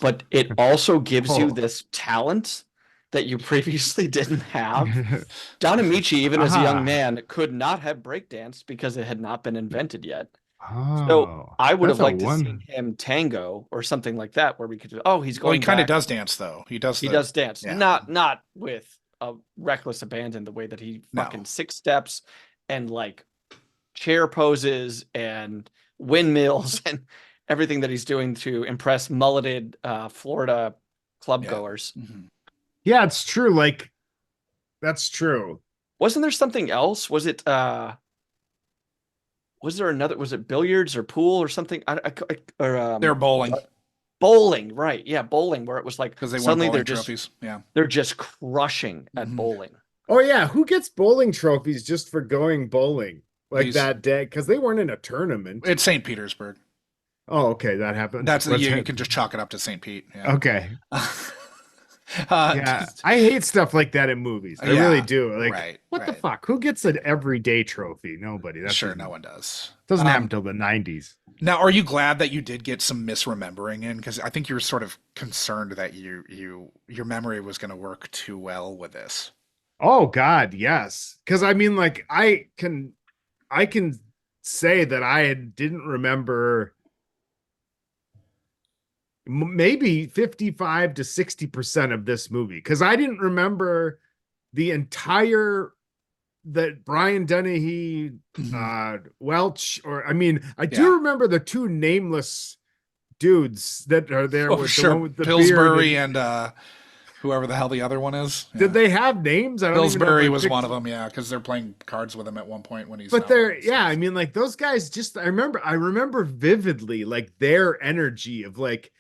but it also gives you this talent that you previously didn't have? Don Amici, even as a young man, could not have breakdanced because it had not been invented yet. So I would have liked to see him tango or something like that, where we could he's going. Well, he kind of does dance though. He does dance. Yeah. Not with a reckless abandon the way that he fucking 6 steps and like chair poses and windmills and everything that he's doing to impress mulleted Florida club goers. Yeah, it's true. Like, that's true. Wasn't there something else? Was it billiards or pool or something? They're bowling. Bowling, right? Yeah, bowling, where it was like because they suddenly won bowling trophies. They're just crushing at bowling. Oh yeah, who gets bowling trophies just for going bowling that day? Because they weren't in a tournament. It's St. Petersburg. Oh, okay, that happened. You can just chalk it up to St. Pete. Yeah. Okay. I hate stuff like that in movies. I really do. Like, what the fuck? Who gets an everyday trophy? Nobody. That's sure, no one does. Doesn't happen until the 90s. Now, are you glad that you did get some misremembering in? Because I think you were sort of concerned that your memory was going to work too well with this. Oh God, yes. Because I mean, like, I can say that I didn't remember maybe 55 to 60% of this movie, because I didn't remember the entire that Brian Dennehy, Welch, or I do remember the 2 nameless dudes that are there with the one with the Pillsbury and whoever the hell the other one is. Yeah. Did they have names? I don't Pillsbury was one of them, because they're playing cards with him at one point when he's. But like those guys. Just I remember vividly like their energy of like.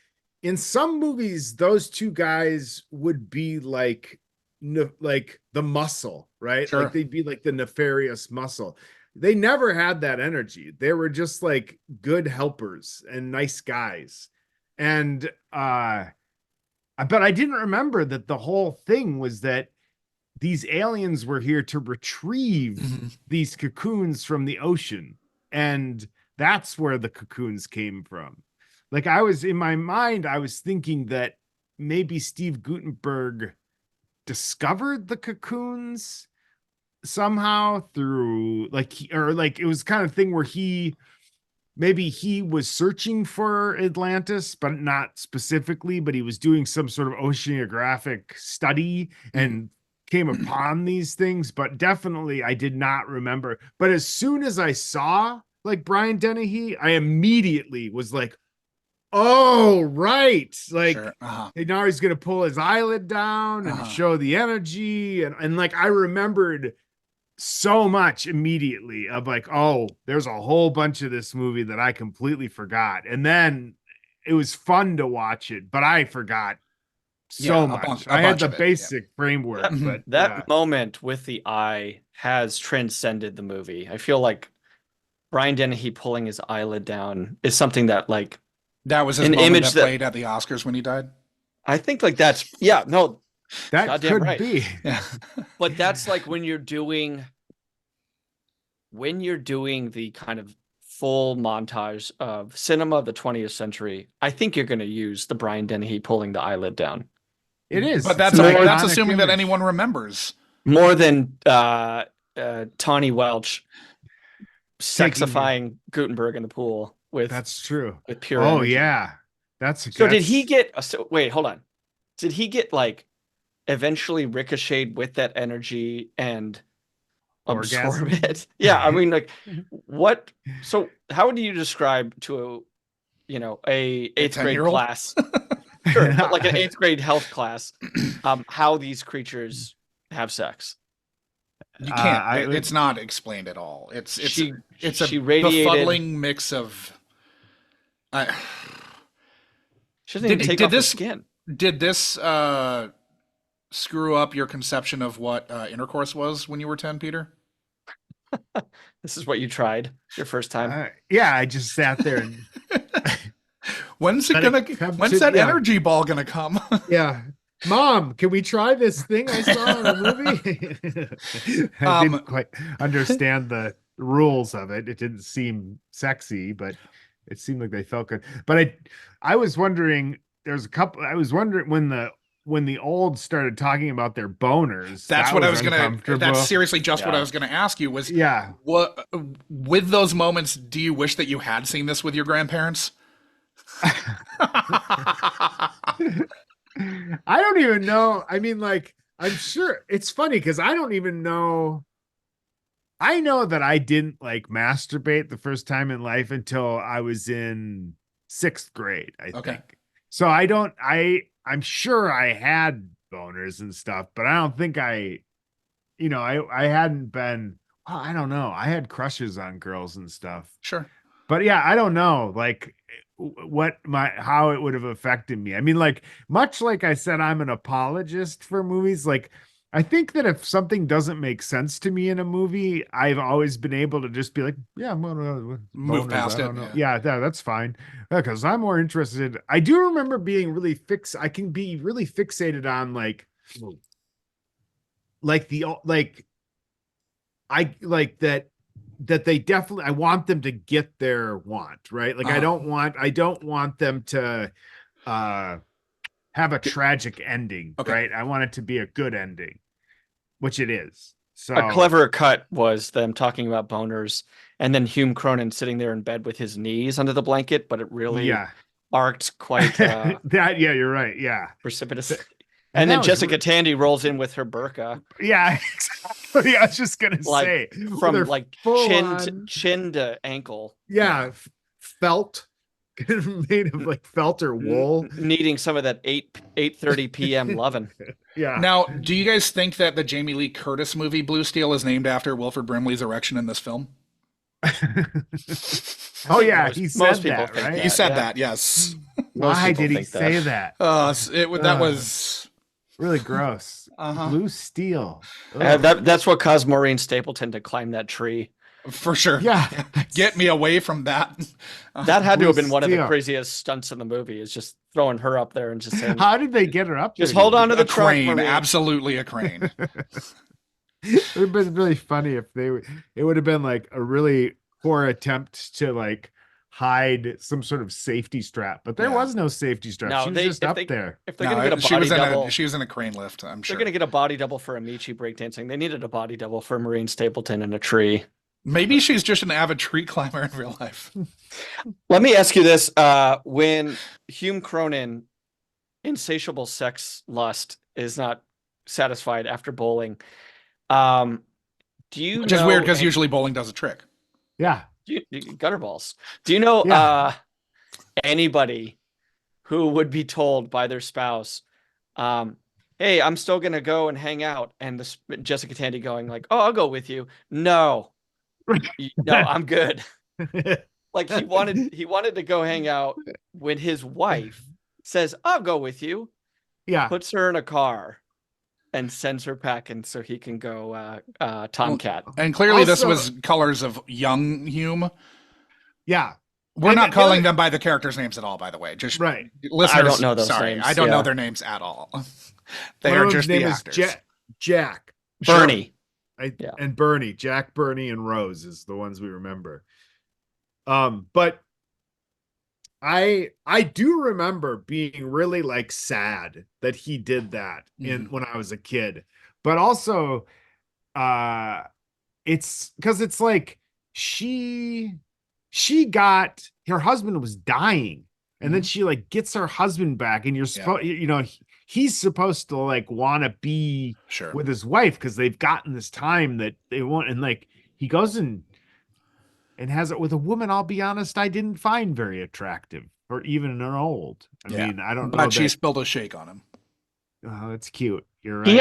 In some movies, those 2 guys would be like the muscle, right? Sure. Like they'd be like the nefarious muscle. They never had that energy. They were just like good helpers and nice guys. And but I didn't remember that the whole thing was that these aliens were here to retrieve these cocoons from the ocean. And that's where the cocoons came from. Like in my mind, I was thinking that maybe Steve Guttenberg discovered the cocoons somehow through it was kind of thing where maybe he was searching for Atlantis, but not specifically, but he was doing some sort of oceanographic study and came upon these things, but definitely I did not remember. But as soon as I saw like Brian Dennehy, I immediately was like, oh, right. Like, Sure. now he's going to pull his eyelid down and show the energy. And like, I remembered so much immediately of like, oh, there's a whole bunch of this movie that I completely forgot. And then it was fun to watch it, but I forgot so much. I had the basic framework, but that moment with the eye has transcended the movie. I feel like Brian Dennehy pulling his eyelid down is something that like that was his an moment image that played at the Oscars when he died. I think like that's that could be. Yeah. But that's like when you're doing the kind of full montage of cinema of the 20th century, I think you're going to use the Brian Dennehy pulling the eyelid down. It is. But that's assuming that anyone remembers. More than Tawny Welch sexifying Gutenberg in the pool with that's true with pure energy. Yeah, that's so did he get wait, hold on, did he get like eventually ricocheted with that energy and absorb it? Yeah, I mean, like what, so how would you describe to a 8th grade class sure, but like an 8th grade health claess how these creatures have sex? You can't. It's not explained at all. It's a befuddling mix of. She doesn't even take off her skin. Did this screw up your conception of what intercourse was when you were 10, Peter? This is what you tried your first time. Yeah, I just sat there and. When's that energy ball gonna come? Yeah. Mom, can we try this thing I saw in a movie? I didn't quite understand the rules of it. It didn't seem sexy, but it seemed like they felt good. But I was wondering, I was wondering when the old started talking about their boners. That's what I was that's seriously just what I was gonna ask you was, what with those moments, do you wish that you had seen this with your grandparents? I don't even know. I mean, like, I'm sure it's funny because I don't even know. I know that I didn't like masturbate the first time in life until I was in 6th grade, I think. So I'm sure I had boners and stuff, but I don't think I hadn't been, I don't know. I had crushes on girls and stuff. Sure. But yeah, I don't know. Like, how it would have affected me. I mean, like, much like I said, I'm an apologist for movies. Like, I think that if something doesn't make sense to me in a movie, I've always been able to just be like, yeah, I'm gonna move past it. Yeah, that's fine. Because I'm more interested. I do remember being really I can be really fixated on that they definitely, I want them to get their want, right? Like, I don't want them to have a tragic ending, right? I want it to be a good ending, which it is. So a clever cut was them talking about boners and then Hume Cronin sitting there in bed with his knees under the blanket, but it really arced quite you're right. Yeah. Precipitously. And then Jessica Tandy rolls in with her burqa. Yeah, exactly. I was just gonna say, from like chin to ankle. Yeah, felt made of like felt or wool, needing some of that 8:30 p.m. lovin'. Yeah. Now, do you guys think that the Jamie Lee Curtis movie Blue Steel is named after Wilford Brimley's erection in this film? Oh yeah, he said that, right? He said that, yes. Why did he say that? That was really gross. Blue Steel. That's what caused Maureen Stapleton to climb that tree. For sure. Yeah. Get me away from that. That had to have been one of the craziest stunts in the movie, is just throwing her up there and just saying, how did they get her up there? Just hold on to the crane, trunk, absolutely a crane. It would have been really funny if it would have been like a really poor attempt to like hide some sort of safety strap, but there was no safety strap. No, she was just up there. If they're gonna get a body double, she was in a crane lift. I'm sure they're gonna get a body double for Amici breakdancing. They needed a body double for Maureen Stapleton in a tree. Maybe she's just an avid tree climber in real life. Let me ask you this: when Hume Cronin, insatiable sex lust is not satisfied after bowling. Do you Which is weird because usually bowling does a trick. Yeah. Gutter balls. Do you know anybody who would be told by their spouse, hey, I'm still gonna go and hang out, and Jessica Tandy going like, oh, I'll go with you. No, I'm good. Like he wanted to go hang out when his wife says, I'll go with you. Yeah. Puts her in a car and sends her packing so he can go Tomcat. And clearly this was colors of young Hume. Yeah. We're not calling them by the characters' names at all, by the way. Just listeners, I don't know those names. I don't know their names at all. They are just the actors. Jack. Bernie. And Bernie. Jack, Bernie, and Rose is the ones we remember. But I do remember being really like sad that he did that when I was a kid. But also it's because it's like she got, her husband was dying, and then she like gets her husband back, and you're supposed, he's supposed to like want to be with his wife because they've gotten this time that they want, and like he goes and has it with a woman, I'll be honest, I didn't find very attractive, or even an old. I mean, I don't know. But she spilled a shake on him. Oh, that's cute. You're right. He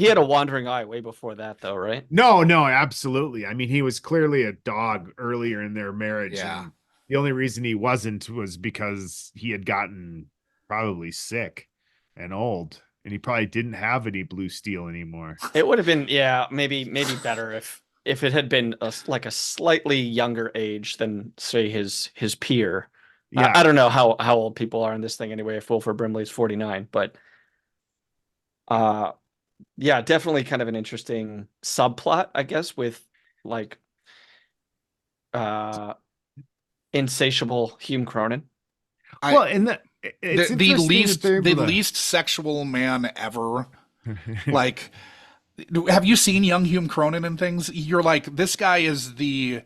had a wandering eye way before that, though, right? No, absolutely. I mean, he was clearly a dog earlier in their marriage. Yeah. And the only reason he wasn't was because he had gotten probably sick and old, and he probably didn't have any blue steel anymore. It would have been, maybe better if it had been a slightly younger age than, say, his peer. Yeah. I don't know how old people are in this thing anyway. Fulford Brimley's 49, but definitely kind of an interesting subplot, I guess, with like insatiable Hume Cronin. The least sexual man ever. Like, have you seen young Hume Cronin and things? You're like, this guy is the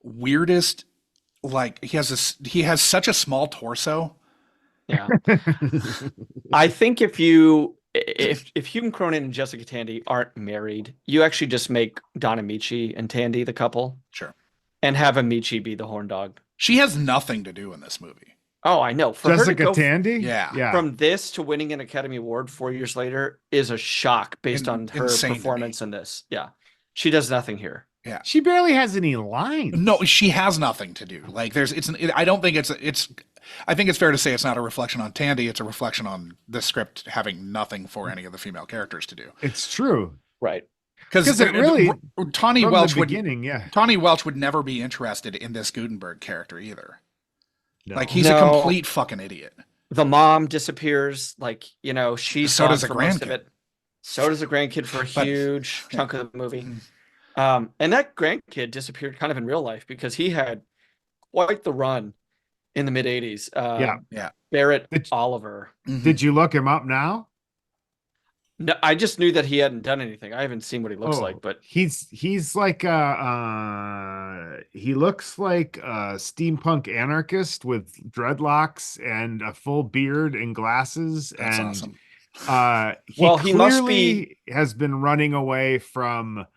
weirdest. Like, he has such a small torso. Yeah. I think if Hume Cronin and Jessica Tandy aren't married, you actually just make Don Amici and Tandy the couple. Sure. And have Amici be the horn dog. She has nothing to do in this movie. Oh, I know. For Jessica her to Tandy? Yeah. From this to winning an Academy Award 4 years later is a shock based on her performance in this. Yeah. She does nothing here. Yeah. She barely has any lines. No, she has nothing to do. Like I don't think I think it's fair to say it's not a reflection on Tandy. It's a reflection on the script having nothing for any of the female characters to do. It's true. Right. Because it really, Tawny Welch would never be interested in this Gutenberg character either. No. Like, he's a complete fucking idiot. The mom disappears. Like, she's so does a grandkid. So does a grandkid for a huge chunk of the movie. And that grandkid disappeared kind of in real life because he had quite the run in the mid 80s. Barrett Oliver. Did you look him up now? No, I just knew that he hadn't done anything. I haven't seen what he looks like, but he's like he looks like a steampunk anarchist with dreadlocks and a full beard and glasses. That's awesome. He must be has been running away from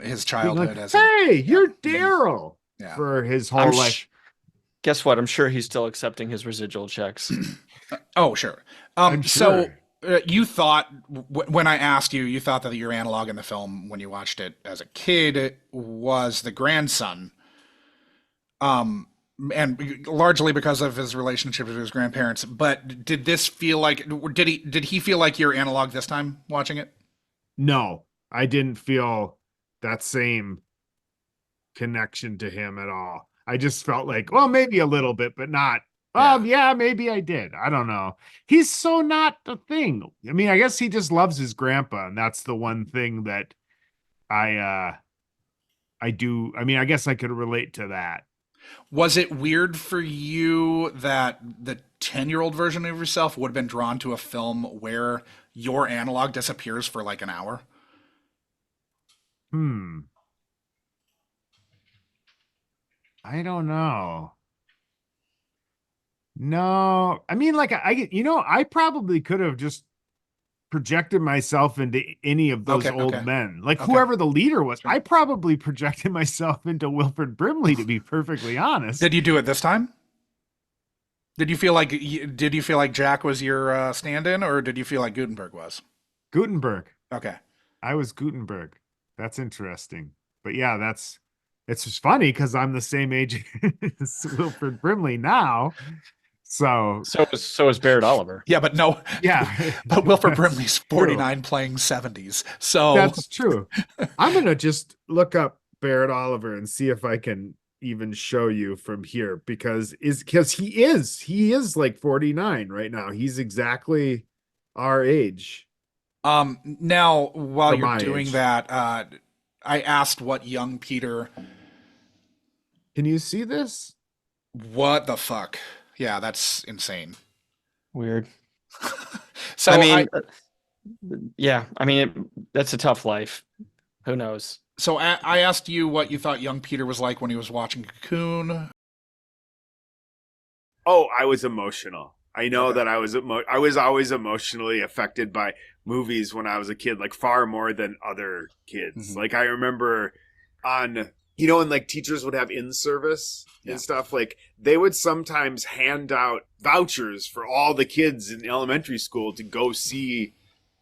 his childhood. Like, you're Daryl for his whole life. Guess what? I'm sure he's still accepting his residual checks. Oh, sure. So you thought, when I asked you, you thought that your analog in the film when you watched it as a kid was the grandson. And largely because of his relationship with his grandparents. But did this feel like, did he feel like your analog this time watching it? No, I didn't feel that same connection to him at all. I just felt like, well, maybe a little bit, but not. Yeah, maybe I did. I don't know. He's so not the thing. I mean, I guess he just loves his grandpa, and that's the one thing that I do. I mean, I guess I could relate to that. Was it weird for you that the 10-year-old version of yourself would have been drawn to a film where your analog disappears for like an hour? I don't know. No, I mean, like I probably could have just projected myself into any of those old men. Like whoever the leader was, Sure. I probably projected myself into Wilford Brimley, to be perfectly honest. Did you do it this time? Did you feel like Jack was your stand-in, or did you feel like Gutenberg was? Gutenberg. Okay. I was Gutenberg. That's interesting. But yeah, it's just funny because I'm the same age as Wilford Brimley now. So is Barrett Oliver. Yeah, but no. Yeah. But Wilford Brimley's 49 playing 70s. So that's true. I'm gonna just look up Barrett Oliver and see if I can even show you from here, because he is like 49 right now. He's exactly our age. Now while For you're my doing age. that, I asked what young Peter. Can you see this? What the fuck? Yeah, that's insane. Weird. So I mean, that's a tough life. Who knows? So I asked you what you thought young Peter was like when he was watching Cocoon. Oh, I was emotional. I know that I was always emotionally affected by movies when I was a kid, like far more than other kids. Mm-hmm. Like I remember on, when like teachers would have in-service and stuff, like they would sometimes hand out vouchers for all the kids in elementary school to go see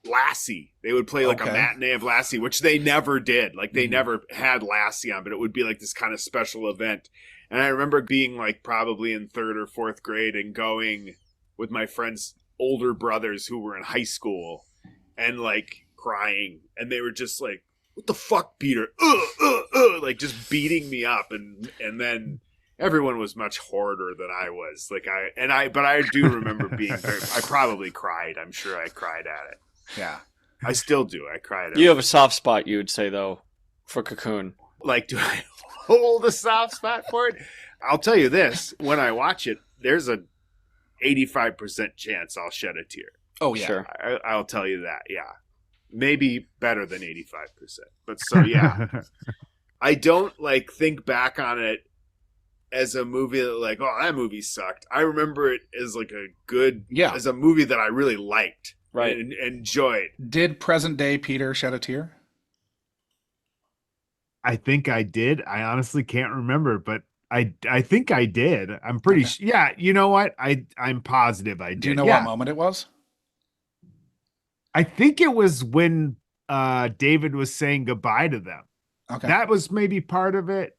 Lassie. They would play like a matinee of Lassie, which they never did. Like they never had Lassie on, but it would be like this kind of special event. And I remember being like probably in 3rd or 4th grade and going with my friends' older brothers who were in high school and like crying. And they were just like, "What the fuck, Peter?" Like just beating me up. And then everyone was much harder than I was. But I do remember being I probably cried. I'm sure I cried at it. Yeah. I still do. I cried. You have a soft spot, you would say, though, for Cocoon. Like, do I hold a soft spot for it? I'll tell you this. When I watch it, there's a 85% chance I'll shed a tear. Oh, yeah. Sure. I'll tell you that, yeah. Maybe better than 85%. But so, yeah. I don't, like, think back on it as a movie that, like, oh, that movie sucked. I remember it as, like, as a movie that I really liked. Right. And enjoyed. Did present day Peter shed a tear? I think I did. I honestly can't remember, but I think I did. I'm pretty sure. Yeah, you know what? I'm positive I did. Do you know what moment it was? I think it was when David was saying goodbye to them. Okay. That was maybe part of it.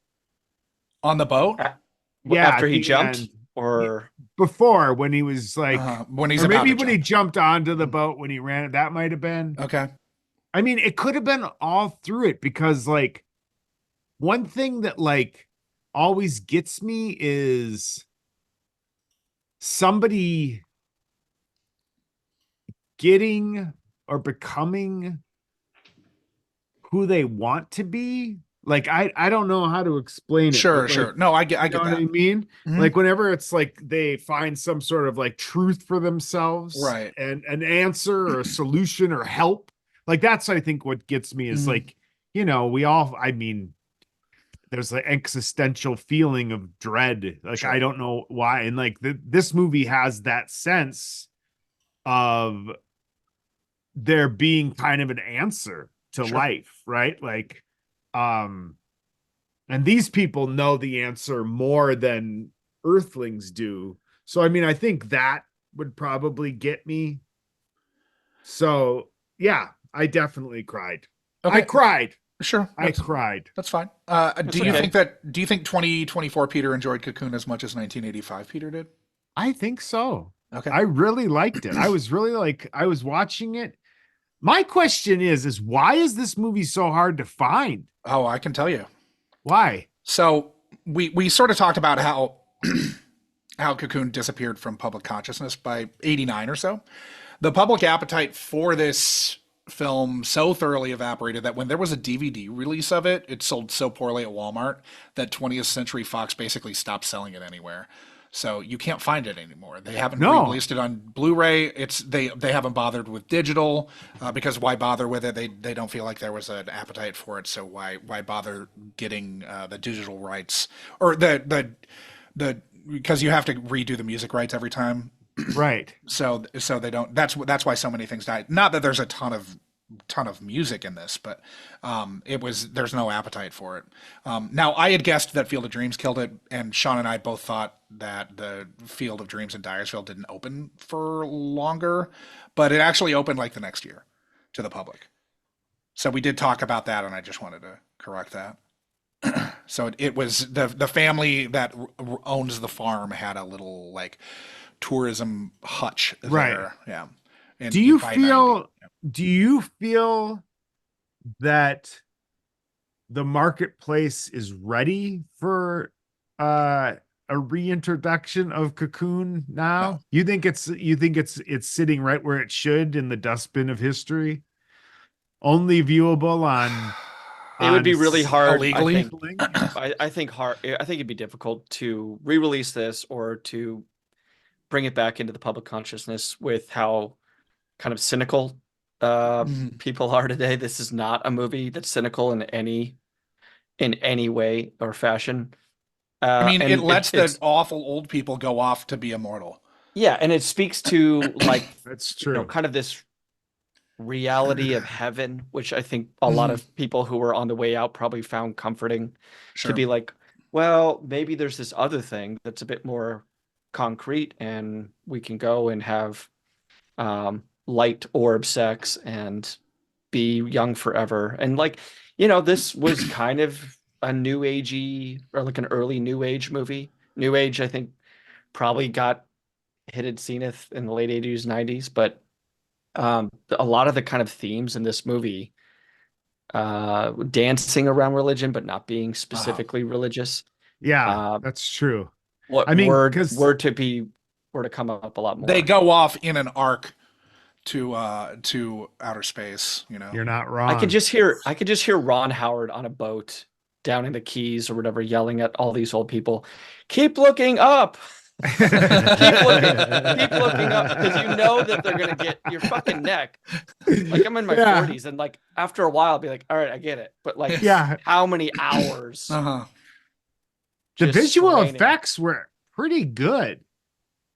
On the boat? Yeah. After he jumped? Or before, when he was like, when he's or about maybe to when jump. he jumped onto the boat when he ran it, that might have been. Okay. I mean, it could have been all through it, because like one thing that like always gets me is somebody getting or becoming who they want to be. Like, I don't know how to explain it. Sure, like, sure. No, I get you know that. what I mean? Mhm. Like whenever it's like they find some sort of like truth for themselves, Right. and an answer or a solution or help. Like that's, I think, what gets me is like, there's an existential feeling of dread. Like, Sure. I don't know why. And like this movie has that sense of there being kind of an answer to life, right? Like, and these people know the answer more than earthlings do. So, I mean, I think that would probably get me. So, yeah, I definitely cried. Okay. I cried. Sure. I cried. That's fine. Do you think 2024 Peter enjoyed Cocoon as much as 1985 Peter did? I think so. Okay. I really liked it. I was watching it. My question is why is this movie so hard to find? Oh, I can tell you. Why? So we sort of talked about how how Cocoon disappeared from public consciousness by 89 or so. The public appetite for this film so thoroughly evaporated that when there was a DVD release of it, it sold so poorly at Walmart that 20th Century Fox basically stopped selling it anywhere. So you can't find it anymore. They haven't released it on Blu-ray. They haven't bothered with digital because why bother with it? They don't feel like there was an appetite for it. So why bother getting the digital rights or the because you have to redo the music rights every time. Right. So they don't. That's why so many things died. Not that there's a ton of music in this, but there's no appetite for it. Now I had guessed that Field of Dreams killed it, and Sean and I both thought that the Field of Dreams in Dyersville didn't open for longer, but it actually opened like the next year to the public. So we did talk about that, and I just wanted to correct that. So it was the family that owns the farm had a little like tourism hutch there. Right. Yeah. Do you feel that the marketplace is ready for a reintroduction of Cocoon now? No. You think it's sitting right where it should in the dustbin of history? Only viewable on it would be really hard illegally. I think it'd be difficult to re-release this or to bring it back into the public consciousness with how kind of cynical people are today. This is not a movie that's cynical in any way or fashion. I mean, it lets the awful old people go off to be immortal. Yeah, and it speaks to like that's true. Kind of this reality of heaven, which I think a lot of people who were on the way out probably found comforting. To be like, well, maybe there's this other thing that's a bit more concrete, and we can go and have light orb sex and be young forever. And like, this was kind of a new agey, or like an early new age movie. New age, I think, probably got hitted zenith in the late 80s, 90s, but a lot of the kind of themes in this movie, dancing around religion, but not being specifically religious. Yeah, that's true. Were to come up a lot more. They go off in an arc to outer space. You're not wrong. I could just hear Ron Howard on a boat down in the Keys or whatever, yelling at all these old people, "Keep looking up." keep looking up, because that they're gonna get your fucking neck. Like, I'm in my 40s, and like after a while I'll be like, all right, I get it, but like, how many hours? The visual effects were pretty good.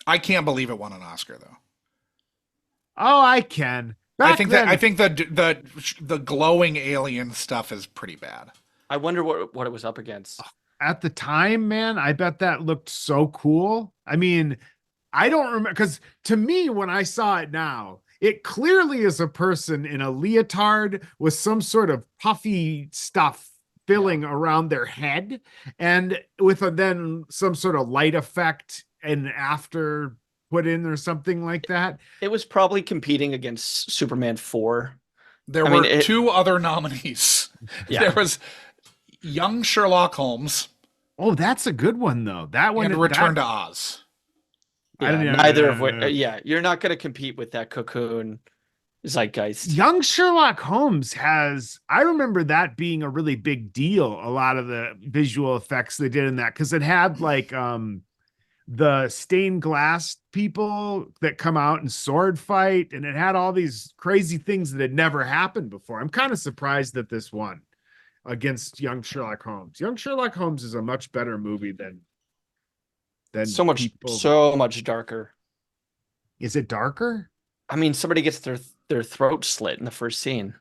I can't believe it won an Oscar though. Oh, I can. I think the glowing alien stuff is pretty bad. I wonder what it was up against. At the time, man, I bet that looked so cool. I mean, I don't remember, because to me, when I saw it now, it clearly is a person in a leotard with some sort of puffy stuff filling around their head, and with then some sort of light effect and after put in or something like that. It was probably competing against Superman 4. There were two other nominees. Yeah. There was Young Sherlock Holmes. Oh, that's a good one though. That one and Return to Oz. Yeah, neither of which. Yeah, you're not going to compete with that Cocoon zeitgeist. Young Sherlock Holmes I remember that being a really big deal. A lot of the visual effects they did in that, because it had like the stained glass people that come out and sword fight, and it had all these crazy things that had never happened before. I'm kind of surprised that this won against Young Sherlock Holmes. Young Sherlock Holmes is a much better movie than so much darker. Is it darker? I mean, somebody gets their throat slit in the first scene.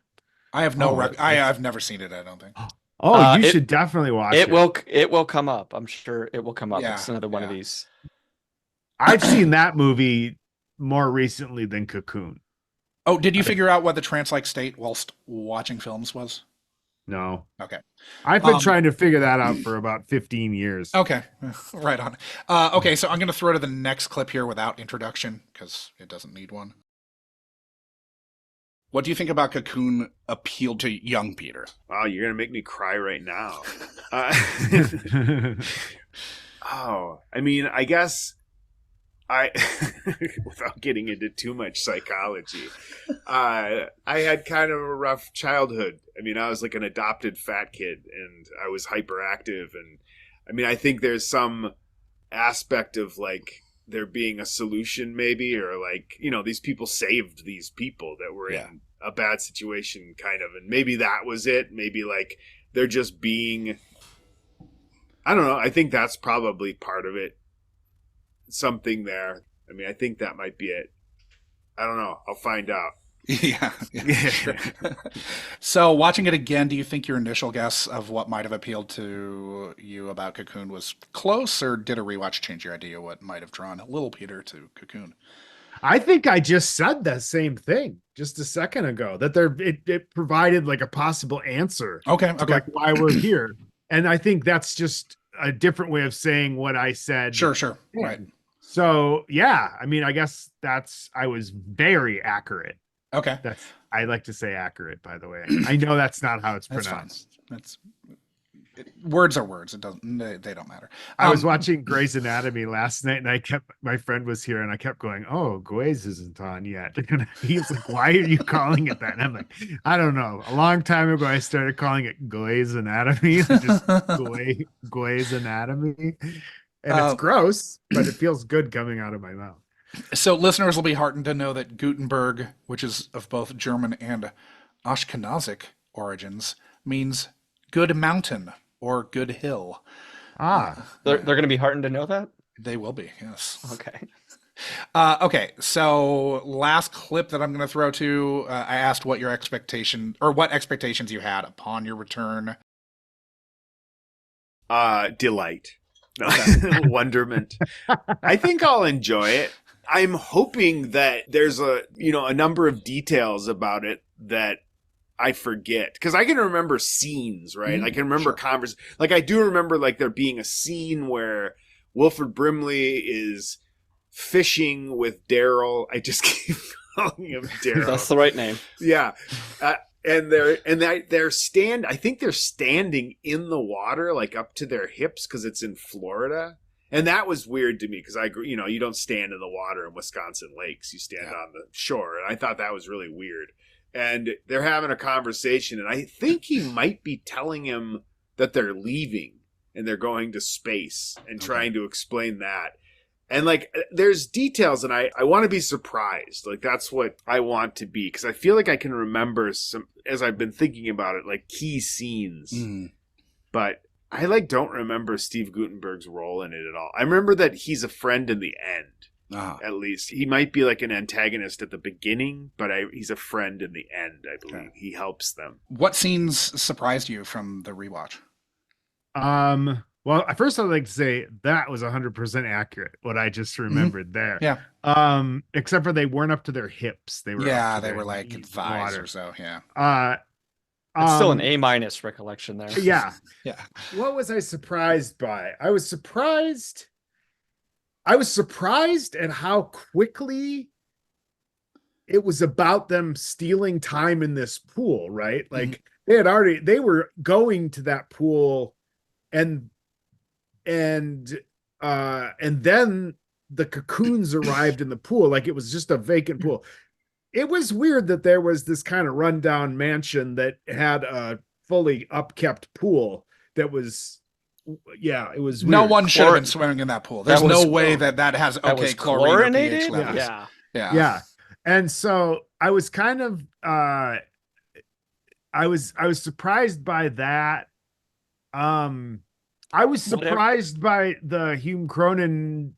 I have I've never seen it, I don't think. Oh, you should definitely watch it. It will come up. I'm sure it will come up. Yeah, it's another one of these. I've seen that movie more recently than Cocoon. Oh, did you figure out what the trance-like state whilst watching films was? No. Okay. I've been trying to figure that out for about 15 years. Okay. Right on. Okay, so I'm going to throw to the next clip here without introduction, because it doesn't need one. What do you think about Cocoon appealed to young Peter? Wow, you're going to make me cry right now. I mean, I guess without getting into too much psychology, I had kind of a rough childhood. I mean, I was like an adopted fat kid, and I was hyperactive. And I mean, I think there's some aspect of like there being a solution maybe, or like, these people saved these people that were in a bad situation kind of. And maybe that was it. Maybe like they're just being, I don't know. I think that's probably part of it. Something there. I mean, I think that might be it. I don't know. I'll find out. Yeah. Sure. So watching it again, do you think your initial guess of what might have appealed to you about Cocoon was close, or did a rewatch change your idea what might have drawn little Peter to Cocoon? I think I just said the same thing just a second ago, that it provided like a possible answer. Okay. To like why we're here. And I think that's just a different way of saying what I said. Sure. Right. So yeah, I mean, I guess I was very accurate. Okay. I like to say accurate, by the way. I know that's not how it's pronounced. Words are words. They don't matter. I was watching Grey's Anatomy last night, and my friend was here, and I kept going, "Oh, Grey's isn't on yet." And he's like, "Why are you calling it that?" And I'm like, "I don't know. A long time ago, I started calling it Grey's Anatomy, just Grey's Anatomy, and it's gross, but it feels good coming out of my mouth." So listeners will be heartened to know that Gutenberg, which is of both German and Ashkenazic origins, means good mountain or good hill. They're going to be heartened to know that? They will be, yes. Okay. Okay, so last clip that I'm going to throw to, I asked what expectations you had upon your return. Delight. Wonderment. I think I'll enjoy it. I'm hoping that there's a number of details about it that I forget, because I can remember scenes, right? I can remember like I do remember like there being a scene where Wilford Brimley is fishing with Daryl. I just keep calling him Daryl. That's the right name. Yeah. And I think they're standing in the water, like up to their hips, because it's in Florida. And that was weird to me, because you don't stand in the water in Wisconsin lakes. You stand on the shore. And I thought that was really weird. And they're having a conversation, and I think he might be telling him that they're leaving and they're going to space, and trying to explain that. And like, there's details, and I want to be surprised. Like, that's what I want to be, because I feel like I can remember some, as I've been thinking about it, like key scenes. But I don't remember Steve Gutenberg's role in it at all. I remember that he's a friend in the end. At least he might be like an antagonist at the beginning, but he's a friend in the end. I believe he helps them. What scenes surprised you from the rewatch? Well, at first I'd like to say that was 100% accurate, what I just remembered there. Yeah. Except for they weren't up to their hips. They were they were like thighs or so. Yeah. It's still an A- recollection there. Yeah. Yeah. What was I surprised by? I was surprised at how quickly it was about them stealing time in this pool, right? Like they were going to that pool, and then the cocoons arrived in the pool. Like, it was just a vacant pool. It was weird that there was this kind of rundown mansion that had a fully upkept pool that was, it was weird. No one should have been swimming in that pool. There's no way that has chlorinated levels. Yeah. And so I was kind of I was surprised by that. I was surprised by the Hume Cronin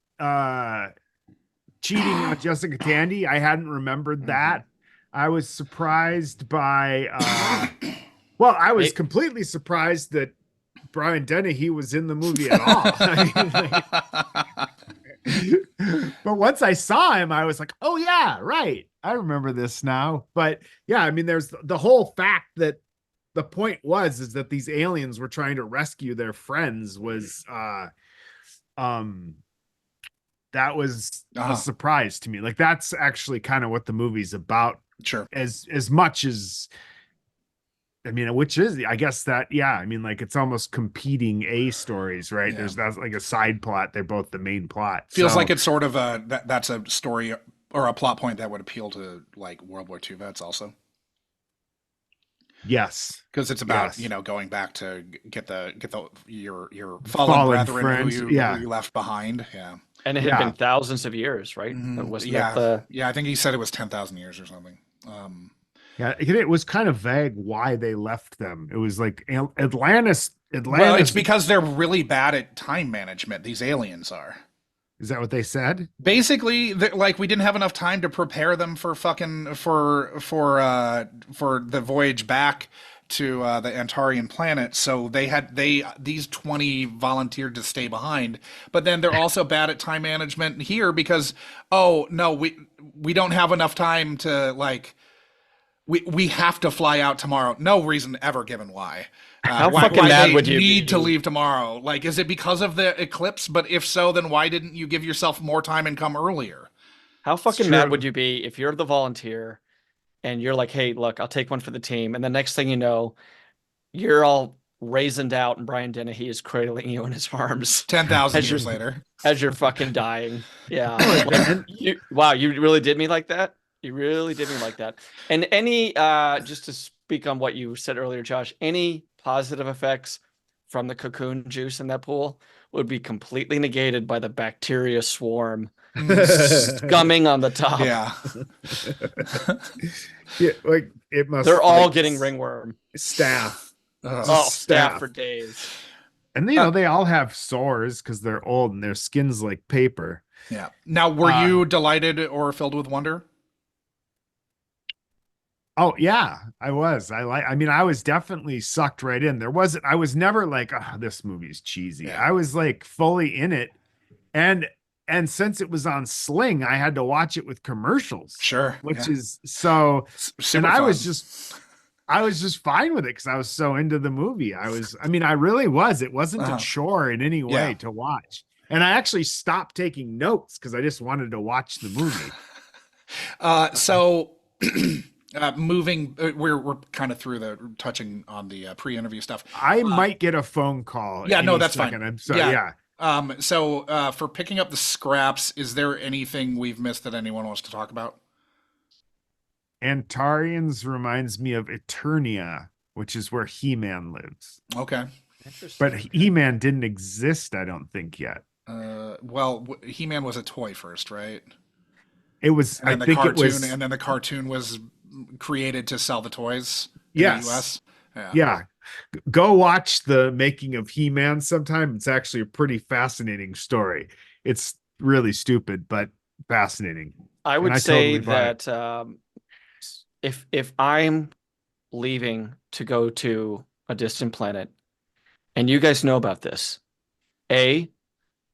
cheating on Jessica Tandy. I hadn't remembered that. I was surprised by I was completely surprised that Brian Dennehy was in the movie at all. But once I saw him, I was like, oh yeah, right. I remember this now. But yeah, I mean, there's the whole fact that the point is that these aliens were trying to rescue their friends was that was a surprise to me. Like, that's actually kind of what the movie's about. Sure. As much as, I mean, which is, I guess that, I mean, like, it's almost competing A stories, right? Yeah. That's like a side plot. They're both the main plot. Feels like it's sort of that's a story or a plot point that would appeal to like World War II vets also. Yes, because it's about going back to get your fallen brethren friends, who you left behind. Yeah, and it had been thousands of years, right? I think he said it was 10,000 years or something. It was kind of vague why they left them. It was like Atlantis. Well, it's because they're really bad at time management. These aliens are. Is that what they said? Basically, like we didn't have enough time to prepare them for for the voyage back to the Antarian planet. So these 20 volunteered to stay behind, but then they're also bad at time management here because oh no, we don't have enough time to like we have to fly out tomorrow. No reason ever given why. How fucking mad would you need to leave tomorrow? Like, is it because of the eclipse? But if so, then why didn't you give yourself more time and come earlier? How fucking mad would you be if you're the volunteer and you're like, hey, look, I'll take one for the team. And the next thing you know, you're all raisined out and Brian Dennehy is cradling you in his arms. 10,000 years later. As you're fucking dying. Yeah. Wow, you really did me like that? You really did me like that. And any, just to speak on what you said earlier, Josh, any positive effects from the cocoon juice in that pool would be completely negated by the bacteria swarm scumming on the top. Yeah. Yeah, like it must. They're all getting ringworm. Staph. Staph for days. And you know they all have sores because they're old and their skin's like paper. Yeah. Now, were you delighted or filled with wonder? Oh yeah, I was. I mean, I was definitely sucked right in. I was never like, oh, this movie's cheesy. Yeah. I was like fully in it. And since it was on Sling, I had to watch it with commercials. Sure. Which is so super and I fun. was just fine with it because I was so into the movie. I really was. It wasn't a chore in any way to watch. And I actually stopped taking notes because I just wanted to watch the movie. Moving, we're kind of touching on the pre-interview stuff. I might get a phone call. Yeah, no, that's second. fine. I'm sorry. Yeah. So for picking up the scraps, is there anything we've missed that anyone wants to talk about? Antarians reminds me of Eternia, which is where He-Man lives. Okay. But He-Man didn't exist, I don't think, yet. Well, He-Man was a toy first, right? It was, and I think it was. And then the cartoon was created to sell the toys in the US. Yeah. Go watch the making of He-Man sometime. It's actually a pretty fascinating story. It's really stupid, but fascinating. I would say that if I'm leaving to go to a distant planet and you guys know about this, A,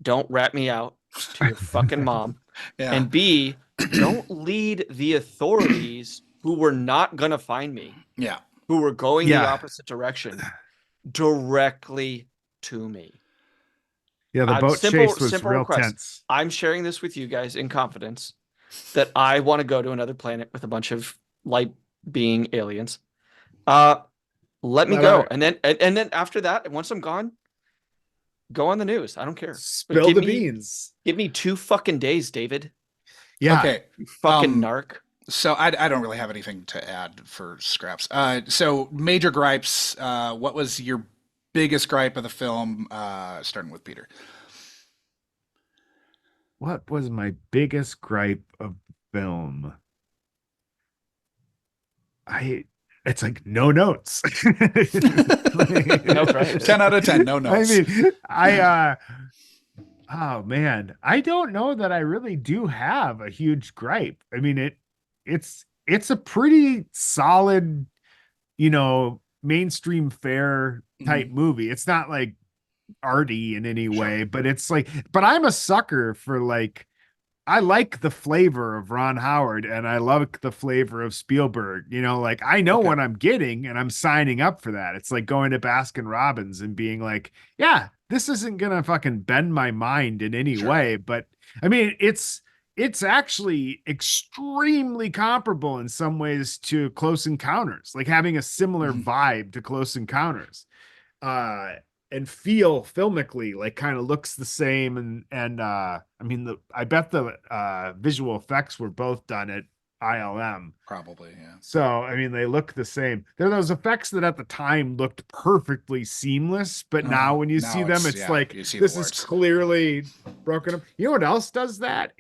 don't rat me out to your fucking mom. Yeah. And B, don't lead the authorities who were not going to find me. Yeah. Who were going the opposite direction directly to me. Yeah, the boat chase was real request. tense. I'm sharing this with you guys in confidence that I want to go to another planet with a bunch of light being aliens. Let me go. And then after that, once I'm gone, go on the news. I don't care. Spill the beans. Give me 2 fucking days, David. Yeah. Okay. You fucking narc. So I don't really have anything to add for scraps. So major gripes. What was your biggest gripe of the film? Starting with Peter. What was my biggest gripe of film? It's like no notes. No gripes. 10 out of 10, no notes. I mean, oh man, I don't know that I really do have a huge gripe. I mean, it's a pretty solid, mainstream fare type movie. It's not like arty in any way, but but I'm a sucker for I like the flavor of Ron Howard and I love the flavor of Spielberg. I know what I'm getting and I'm signing up for that. It's like going to Baskin Robbins and being like, yeah, this isn't going to fucking bend my mind in any way. But I mean, it's actually extremely comparable in some ways to Close Encounters, like having a similar vibe to Close Encounters. And feel filmically kind of looks the same. And I mean, I bet the visual effects were both done at ILM. Probably, yeah. So, I mean, they look the same. There are those effects that at the time looked perfectly seamless, but now when you see them, it's like, this is clearly broken up. You know what else does that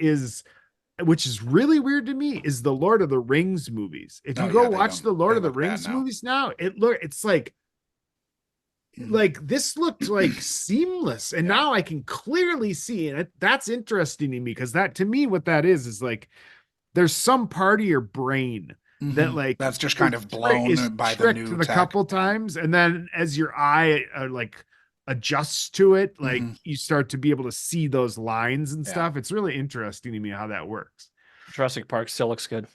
which is really weird to me, is the Lord of the Rings movies. If you go watch the Lord of the Rings movies now, it's like like this looked like seamless, and now I can clearly see it. That's interesting to me, because that, to me, what that is like there's some part of your brain that like that's just kind of blown by the new a couple times, and then as your eye like adjusts to it, like you start to be able to see those lines and stuff. It's really interesting to me how that works. Jurassic Park still looks good.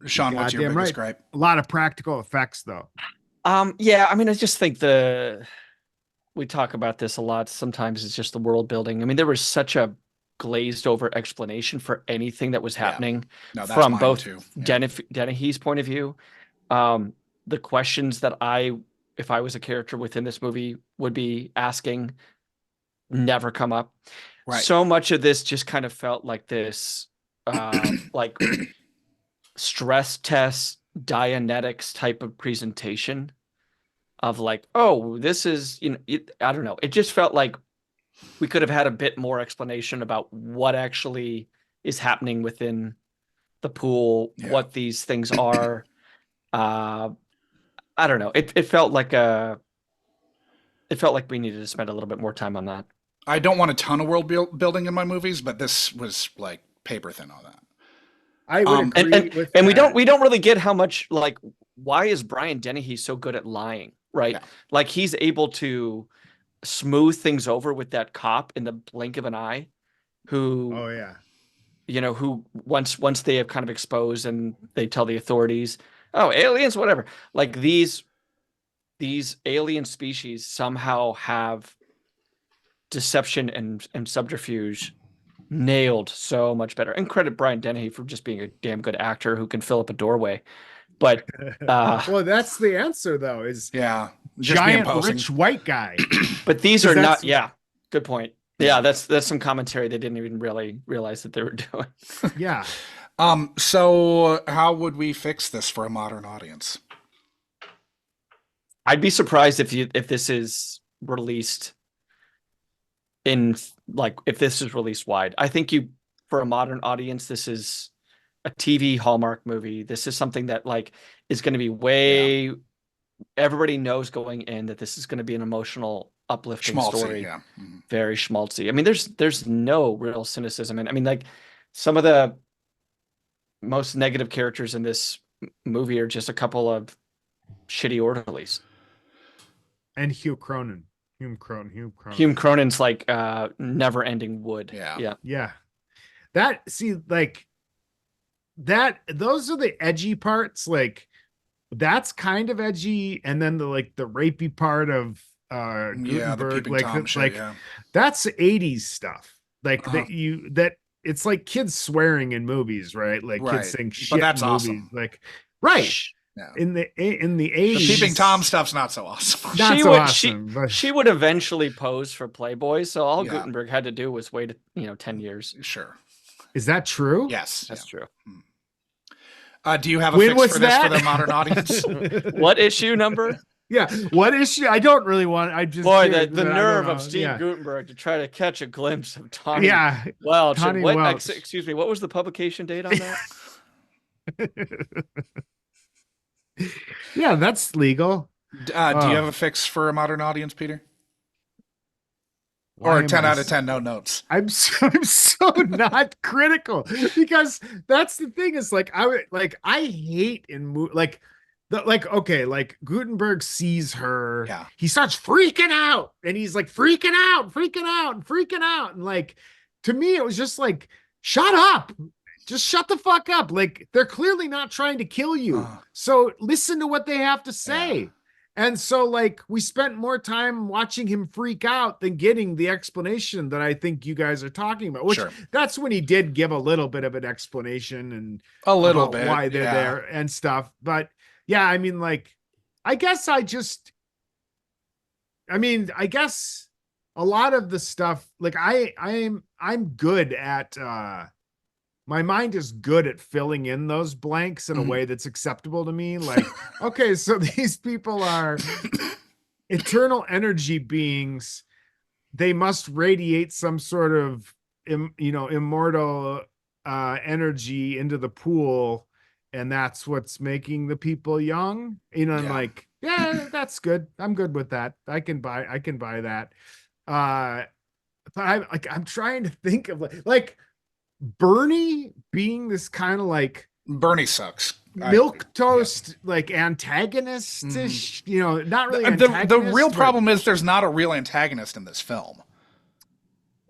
Sean, what's your biggest gripe? A lot of practical effects, though. Yeah, I mean, I just think we talk about this a lot. Sometimes it's just the world building. I mean, there was such a glazed over explanation for anything that was happening from both Dennehy's point of view. The questions that if I was a character within this movie would be asking, never come up. Right. So much of this just kind of felt like this, like stress test, Dianetics type of presentation of like, oh, this is, I don't know. It just felt like we could have had a bit more explanation about what actually is happening within the pool, what these things are. I don't know. It felt like we needed to spend a little bit more time on that. I don't want a ton of world building in my movies, but this was like paper thin on that. I would agree with and that. we don't really get how much, like, why is Brian Dennehy so good at lying, right? Yeah. Like, he's able to smooth things over with that cop in the blink of an eye, who who once they have kind of exposed and they tell the authorities, oh, aliens, whatever, like these alien species somehow have deception and subterfuge nailed so much better. And credit Brian Dennehy for just being a damn good actor who can fill up a doorway. But well, that's the answer, though, is giant rich white guy. But these are not. Yeah, good point. Yeah, that's some commentary they didn't even really realize that they were doing. Yeah. So how would we fix this for a modern audience? I'd be surprised if this is released if this is released wide. I think for a modern audience, this is a TV Hallmark movie. This is something that like is going to be everybody knows going in that this is going to be an emotional, uplifting story. Yeah. Very schmaltzy. I mean, there's no real cynicism. And I mean, like, some of the most negative characters in this movie are just a couple of shitty orderlies. And Hume Cronin's like never ending wood. Yeah. Those are the edgy parts. Like, that's kind of edgy, and then the rapey part of Gutenberg, that's 80s stuff. Like that it's like kids swearing in movies, right? Like kids saying shit. But that's in movies. awesome. Like, right. Yeah. In the 80s, the Peeping Tom stuff's not so awesome. She would eventually pose for Playboy, so all Gutenberg had to do was wait 10 years. Sure. Is that true? Yes, that's true. Do you have a fix for this for the modern audience? What issue number? Yeah, what issue? I don't really want. I just the nerve of Steve Gutenberg to try to catch a glimpse of Tawny. Yeah, Welch. Tawny Welch. Excuse me. What was the publication date on that? Yeah, that's legal. Do you have a fix for a modern audience, Peter? Or 10 out of 10 no notes? I'm so not critical, because that's the thing, is like I hate in Gutenberg sees her, he starts freaking out, and he's like freaking out, and like, to me it was just like, shut up. Just shut the fuck up. Like, they're clearly not trying to kill you. So listen to what they have to say. Yeah. And so, like, we spent more time watching him freak out than getting the explanation that I think you guys are talking about, which that's when he did give a little bit of an explanation and a little bit why they're there and stuff. But yeah, I mean, like, I guess a lot of the stuff, like, I'm good at, my mind is good at filling in those blanks in a way that's acceptable to me. Like, okay, so these people are eternal energy beings. They must radiate some sort of, immortal energy into the pool, and that's what's making the people young. And like, Yeah, that's good. I'm good with that. I can buy that. But I'm trying to think of like Bernie being this kind of like Bernie sucks. milk toast, like antagonistish, not really antagonist. The real problem is there's not a real antagonist in this film.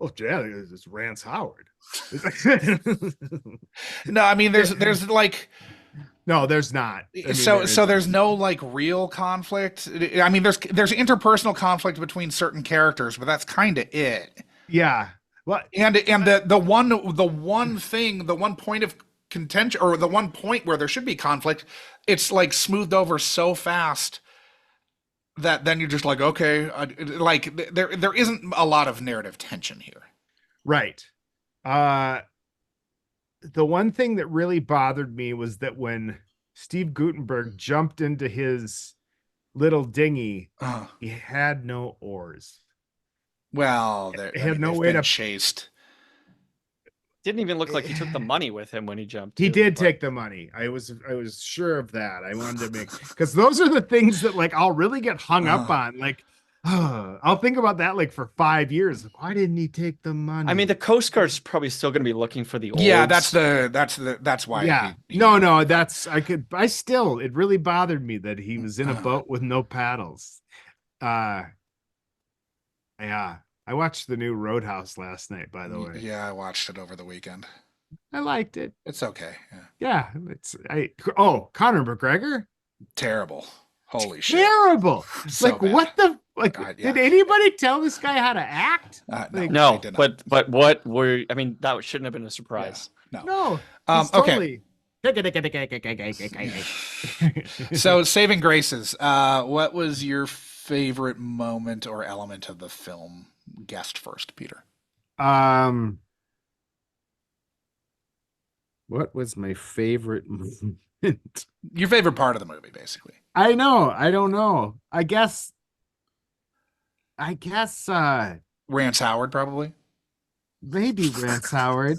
Oh yeah, it's Rance Howard. No, I mean there's like no, there's not. I mean, so there's no like real conflict. I mean there's interpersonal conflict between certain characters, but that's kind of it. Yeah. Well, and the one point of contention, or the one point where there should be conflict, it's like smoothed over so fast that then you're just like, okay, like there isn't a lot of narrative tension here. Right. The one thing that really bothered me was that when Steve Guttenberg jumped into his little dinghy, he had no oars. Well, he had no way to chased. Didn't even look like he took the money with him when he jumped. He did take the money. I was sure of that. I wanted to make, because those are the things that like I'll really get hung up on. Like, I'll think about that like for 5 years. Why didn't he take the money? I mean, the Coast Guard's probably still going to be looking for the oars. Yeah, that's why. Yeah, no, it really bothered me that he was in a boat with no paddles. Yeah, I watched the new Roadhouse last night, by the way. Yeah, I watched it over the weekend. I liked it. It's okay. Yeah, Conor McGregor? Terrible. Holy shit. Terrible. So like bad. what the did anybody tell this guy how to act? No, but what were, I mean, that shouldn't have been a surprise. Yeah, no. Okay. Totally... So saving graces. What was your favorite moment or element of the film? Guessed first, Peter. What was my favorite moment? Your favorite part of the movie, basically. I know. I don't know. I guess Rance Howard, probably. Maybe Rance Howard.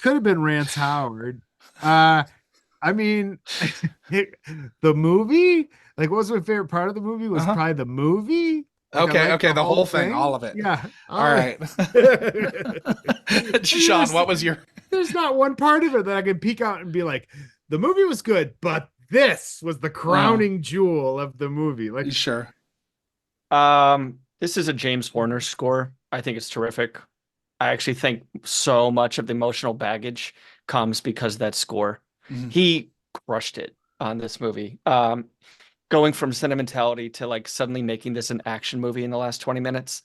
Could have been Rance Howard. I mean, the movie, like, what was my favorite part of the movie? Was probably the movie. Like, okay, the whole thing, all of it. Yeah. All right. Sean, what was your... There's not one part of it that I can peek out and be like, the movie was good, but this was the crowning jewel of the movie. Like, sure. This is a James Horner score. I think it's terrific. I actually think so much of the emotional baggage comes because of that score. Mm-hmm. He crushed it on this movie. Going from sentimentality to like suddenly making this an action movie in the last 20 minutes.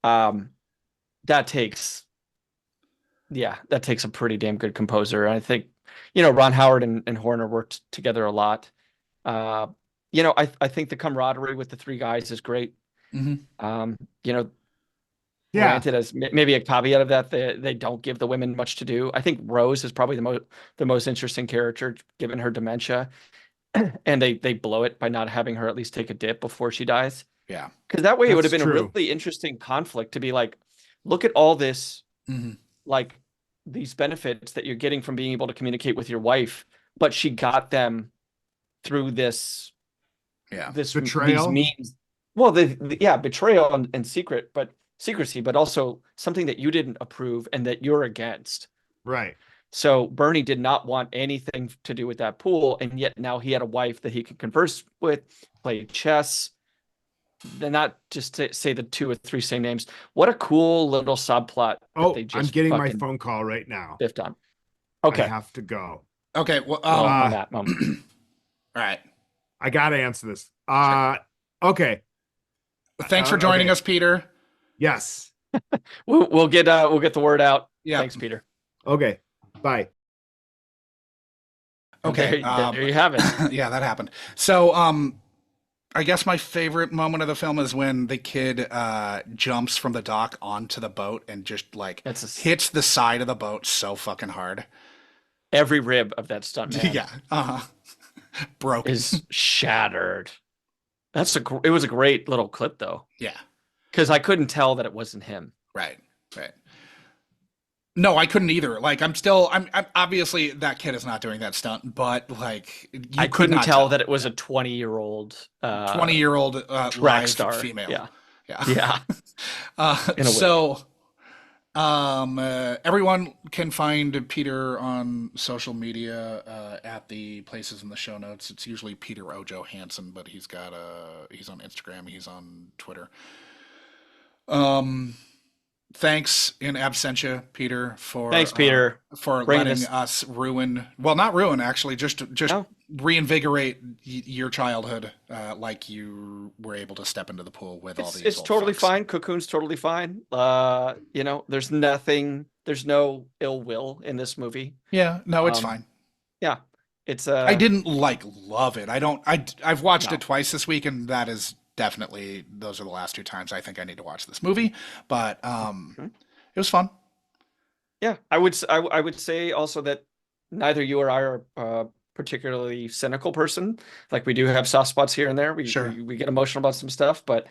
That takes a pretty damn good composer. And I think, Ron Howard and Horner worked together a lot. I think the camaraderie with the three guys is great. Mm-hmm. Granted, as maybe a caveat of that, they don't give the women much to do. I think Rose is probably the most interesting character given her dementia. And they blow it by not having her at least take a dip before she dies. Yeah. Because that way it would have been a really interesting conflict to be like, look at all this, like these benefits that you're getting from being able to communicate with your wife, but she got them through this betrayal. These means. Well, betrayal and secrecy, but also something that you didn't approve and that you're against. Right. So Bernie did not want anything to do with that pool, and yet now he had a wife that he could converse with, play chess, and not just to say the 2 or 3 same names. What a cool little subplot. Oh, I'm getting my phone call right now. Biffed on. Okay. I have to go. Okay. Well, on that moment. All right. I got to answer this. Okay. Thanks for joining us, Peter. Yes. We'll get the word out. Yeah. Thanks, Peter. Okay. Bye. Okay. There you have it. Yeah, that happened. So, I guess my favorite moment of the film is when the kid jumps from the dock onto the boat and just like hits the side of the boat so fucking hard. Every rib of that stuntman, broke, is shattered. It was a great little clip though. Yeah, because I couldn't tell that it wasn't him. Right. No, I couldn't either. Like, I'm obviously that kid is not doing that stunt, but like, I couldn't tell that it was a 20-year-old, 20-year-old track live star female. Yeah. Everyone can find Peter on social media at the places in the show notes. It's usually Peter Johansen, but he's on Instagram, he's on Twitter. Thanks in absentia, Peter, for letting us not ruin, actually, just reinvigorate your childhood, like you were able to step into the pool with all these. It's totally fine. Cocoon's totally fine. There's no ill will in this movie. Yeah, no, it's fine. Yeah, it's. I didn't love it. I've watched it twice this week, and that is. Definitely, those are the last 2 times I think I need to watch this movie, but it was fun. Yeah, I would say also that neither you or I are a particularly cynical person. Like, we do have soft spots here and there. We get emotional about some stuff, but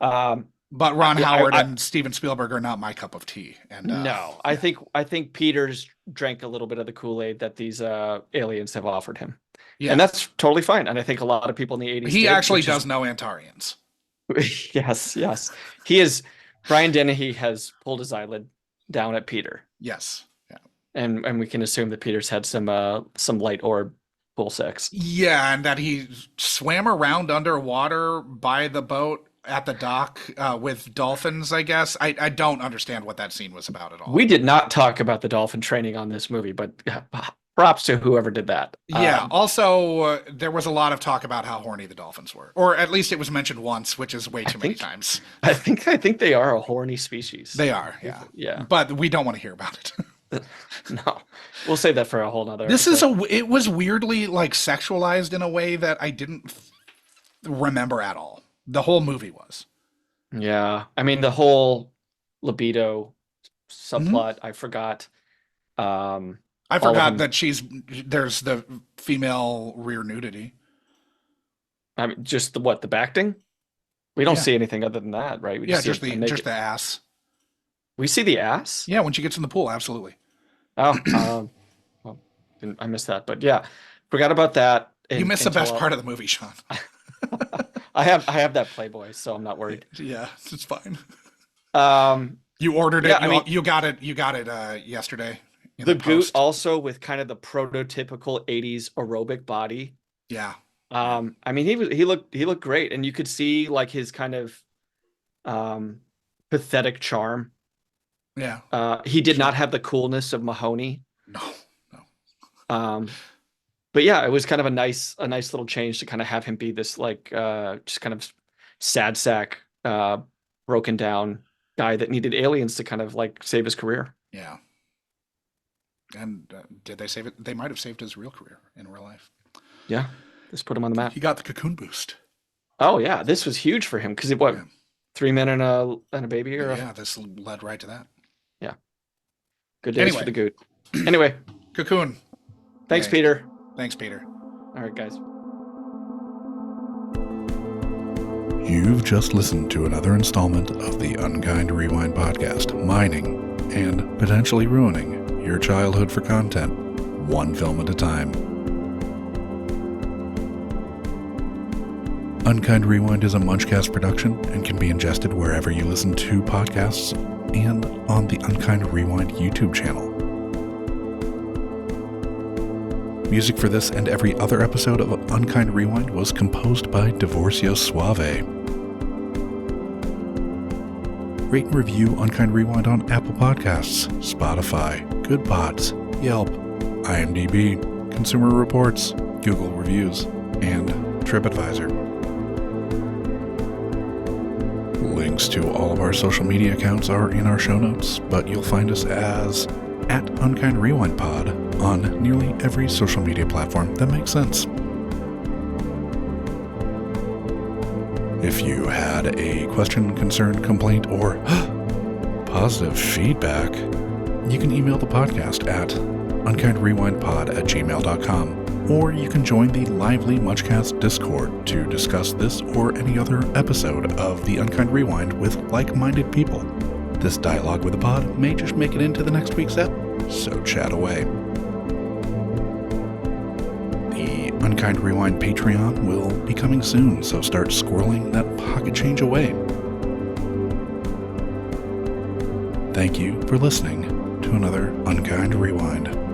Ron Howard and Steven Spielberg are not my cup of tea. And no, I think Peter's drank a little bit of the Kool-Aid that these aliens have offered him. Yeah. And that's totally fine. And I think a lot of people in the 80s. He actually does know Antarians. Yes. He is. Brian Dennehy has pulled his eyelid down at Peter. Yes. Yeah. And we can assume that Peter's had some light orb pool sex. Yeah, and that he swam around underwater by the boat at the dock with dolphins, I guess. I don't understand what that scene was about at all. We did not talk about the dolphin training on this movie, but props to whoever did that. Yeah. Also, there was a lot of talk about how horny the dolphins were, or at least it was mentioned once, which is way too many times. I think they are a horny species. They are. Yeah. Yeah. But we don't want to hear about it. No, we'll save that for a whole nother. It was weirdly like sexualized in a way that I didn't remember at all. The whole movie was. Yeah. I mean, the whole libido subplot, I forgot. I forgot that there's the female rear nudity. I mean, just the backing? We don't see anything other than that, right? We just the ass. We see the ass? Yeah, when she gets in the pool, absolutely. Oh, well, I missed that, but yeah, forgot about that. You missed the best part of the movie, Sean. I have that Playboy, so I'm not worried. Yeah, it's fine. You ordered it. You got it yesterday. The Goot also with kind of the prototypical 80s aerobic body. Yeah. I mean, he looked great, and you could see like his kind of pathetic charm. Yeah. He did not have the coolness of Mahoney. No. But yeah, it was kind of a nice little change to kind of have him be this like just kind of sad sack, broken down guy that needed aliens to kind of like save his career. Yeah. And did they save it? They might have saved his real career in real life. Yeah, this put him on the map. He got the Cocoon boost. Oh yeah, this was huge for him because 3 men and a baby. This led right to that. Yeah, good days for the Goot. Anyway, Cocoon. Thanks, Peter. Thanks, Peter. All right, guys. You've just listened to another installment of the Unkind Rewind podcast, mining and potentially ruining your childhood for content, one film at a time. Unkind Rewind is a Munchcast production and can be ingested wherever you listen to podcasts and on the Unkind Rewind YouTube channel. Music for this and every other episode of Unkind Rewind was composed by Divorcio Suave. Rate and review Unkind Rewind on Apple Podcasts, Spotify, Good Pods, Yelp, IMDb, Consumer Reports, Google Reviews, and TripAdvisor. Links to all of our social media accounts are in our show notes, but you'll find us as @UnkindRewindPod on nearly every social media platform that makes sense. If you had a question, concern, complaint, or positive feedback, you can email the podcast at unkindrewindpod@gmail.com, or you can join the lively Munchcast Discord to discuss this or any other episode of the Unkind Rewind with like-minded people. This dialogue with the pod may just make it into the next week's ep, so chat away. The Unkind Rewind Patreon will be coming soon, so start squirreling that pocket change away. Thank you for listening to another Unkind Rewind.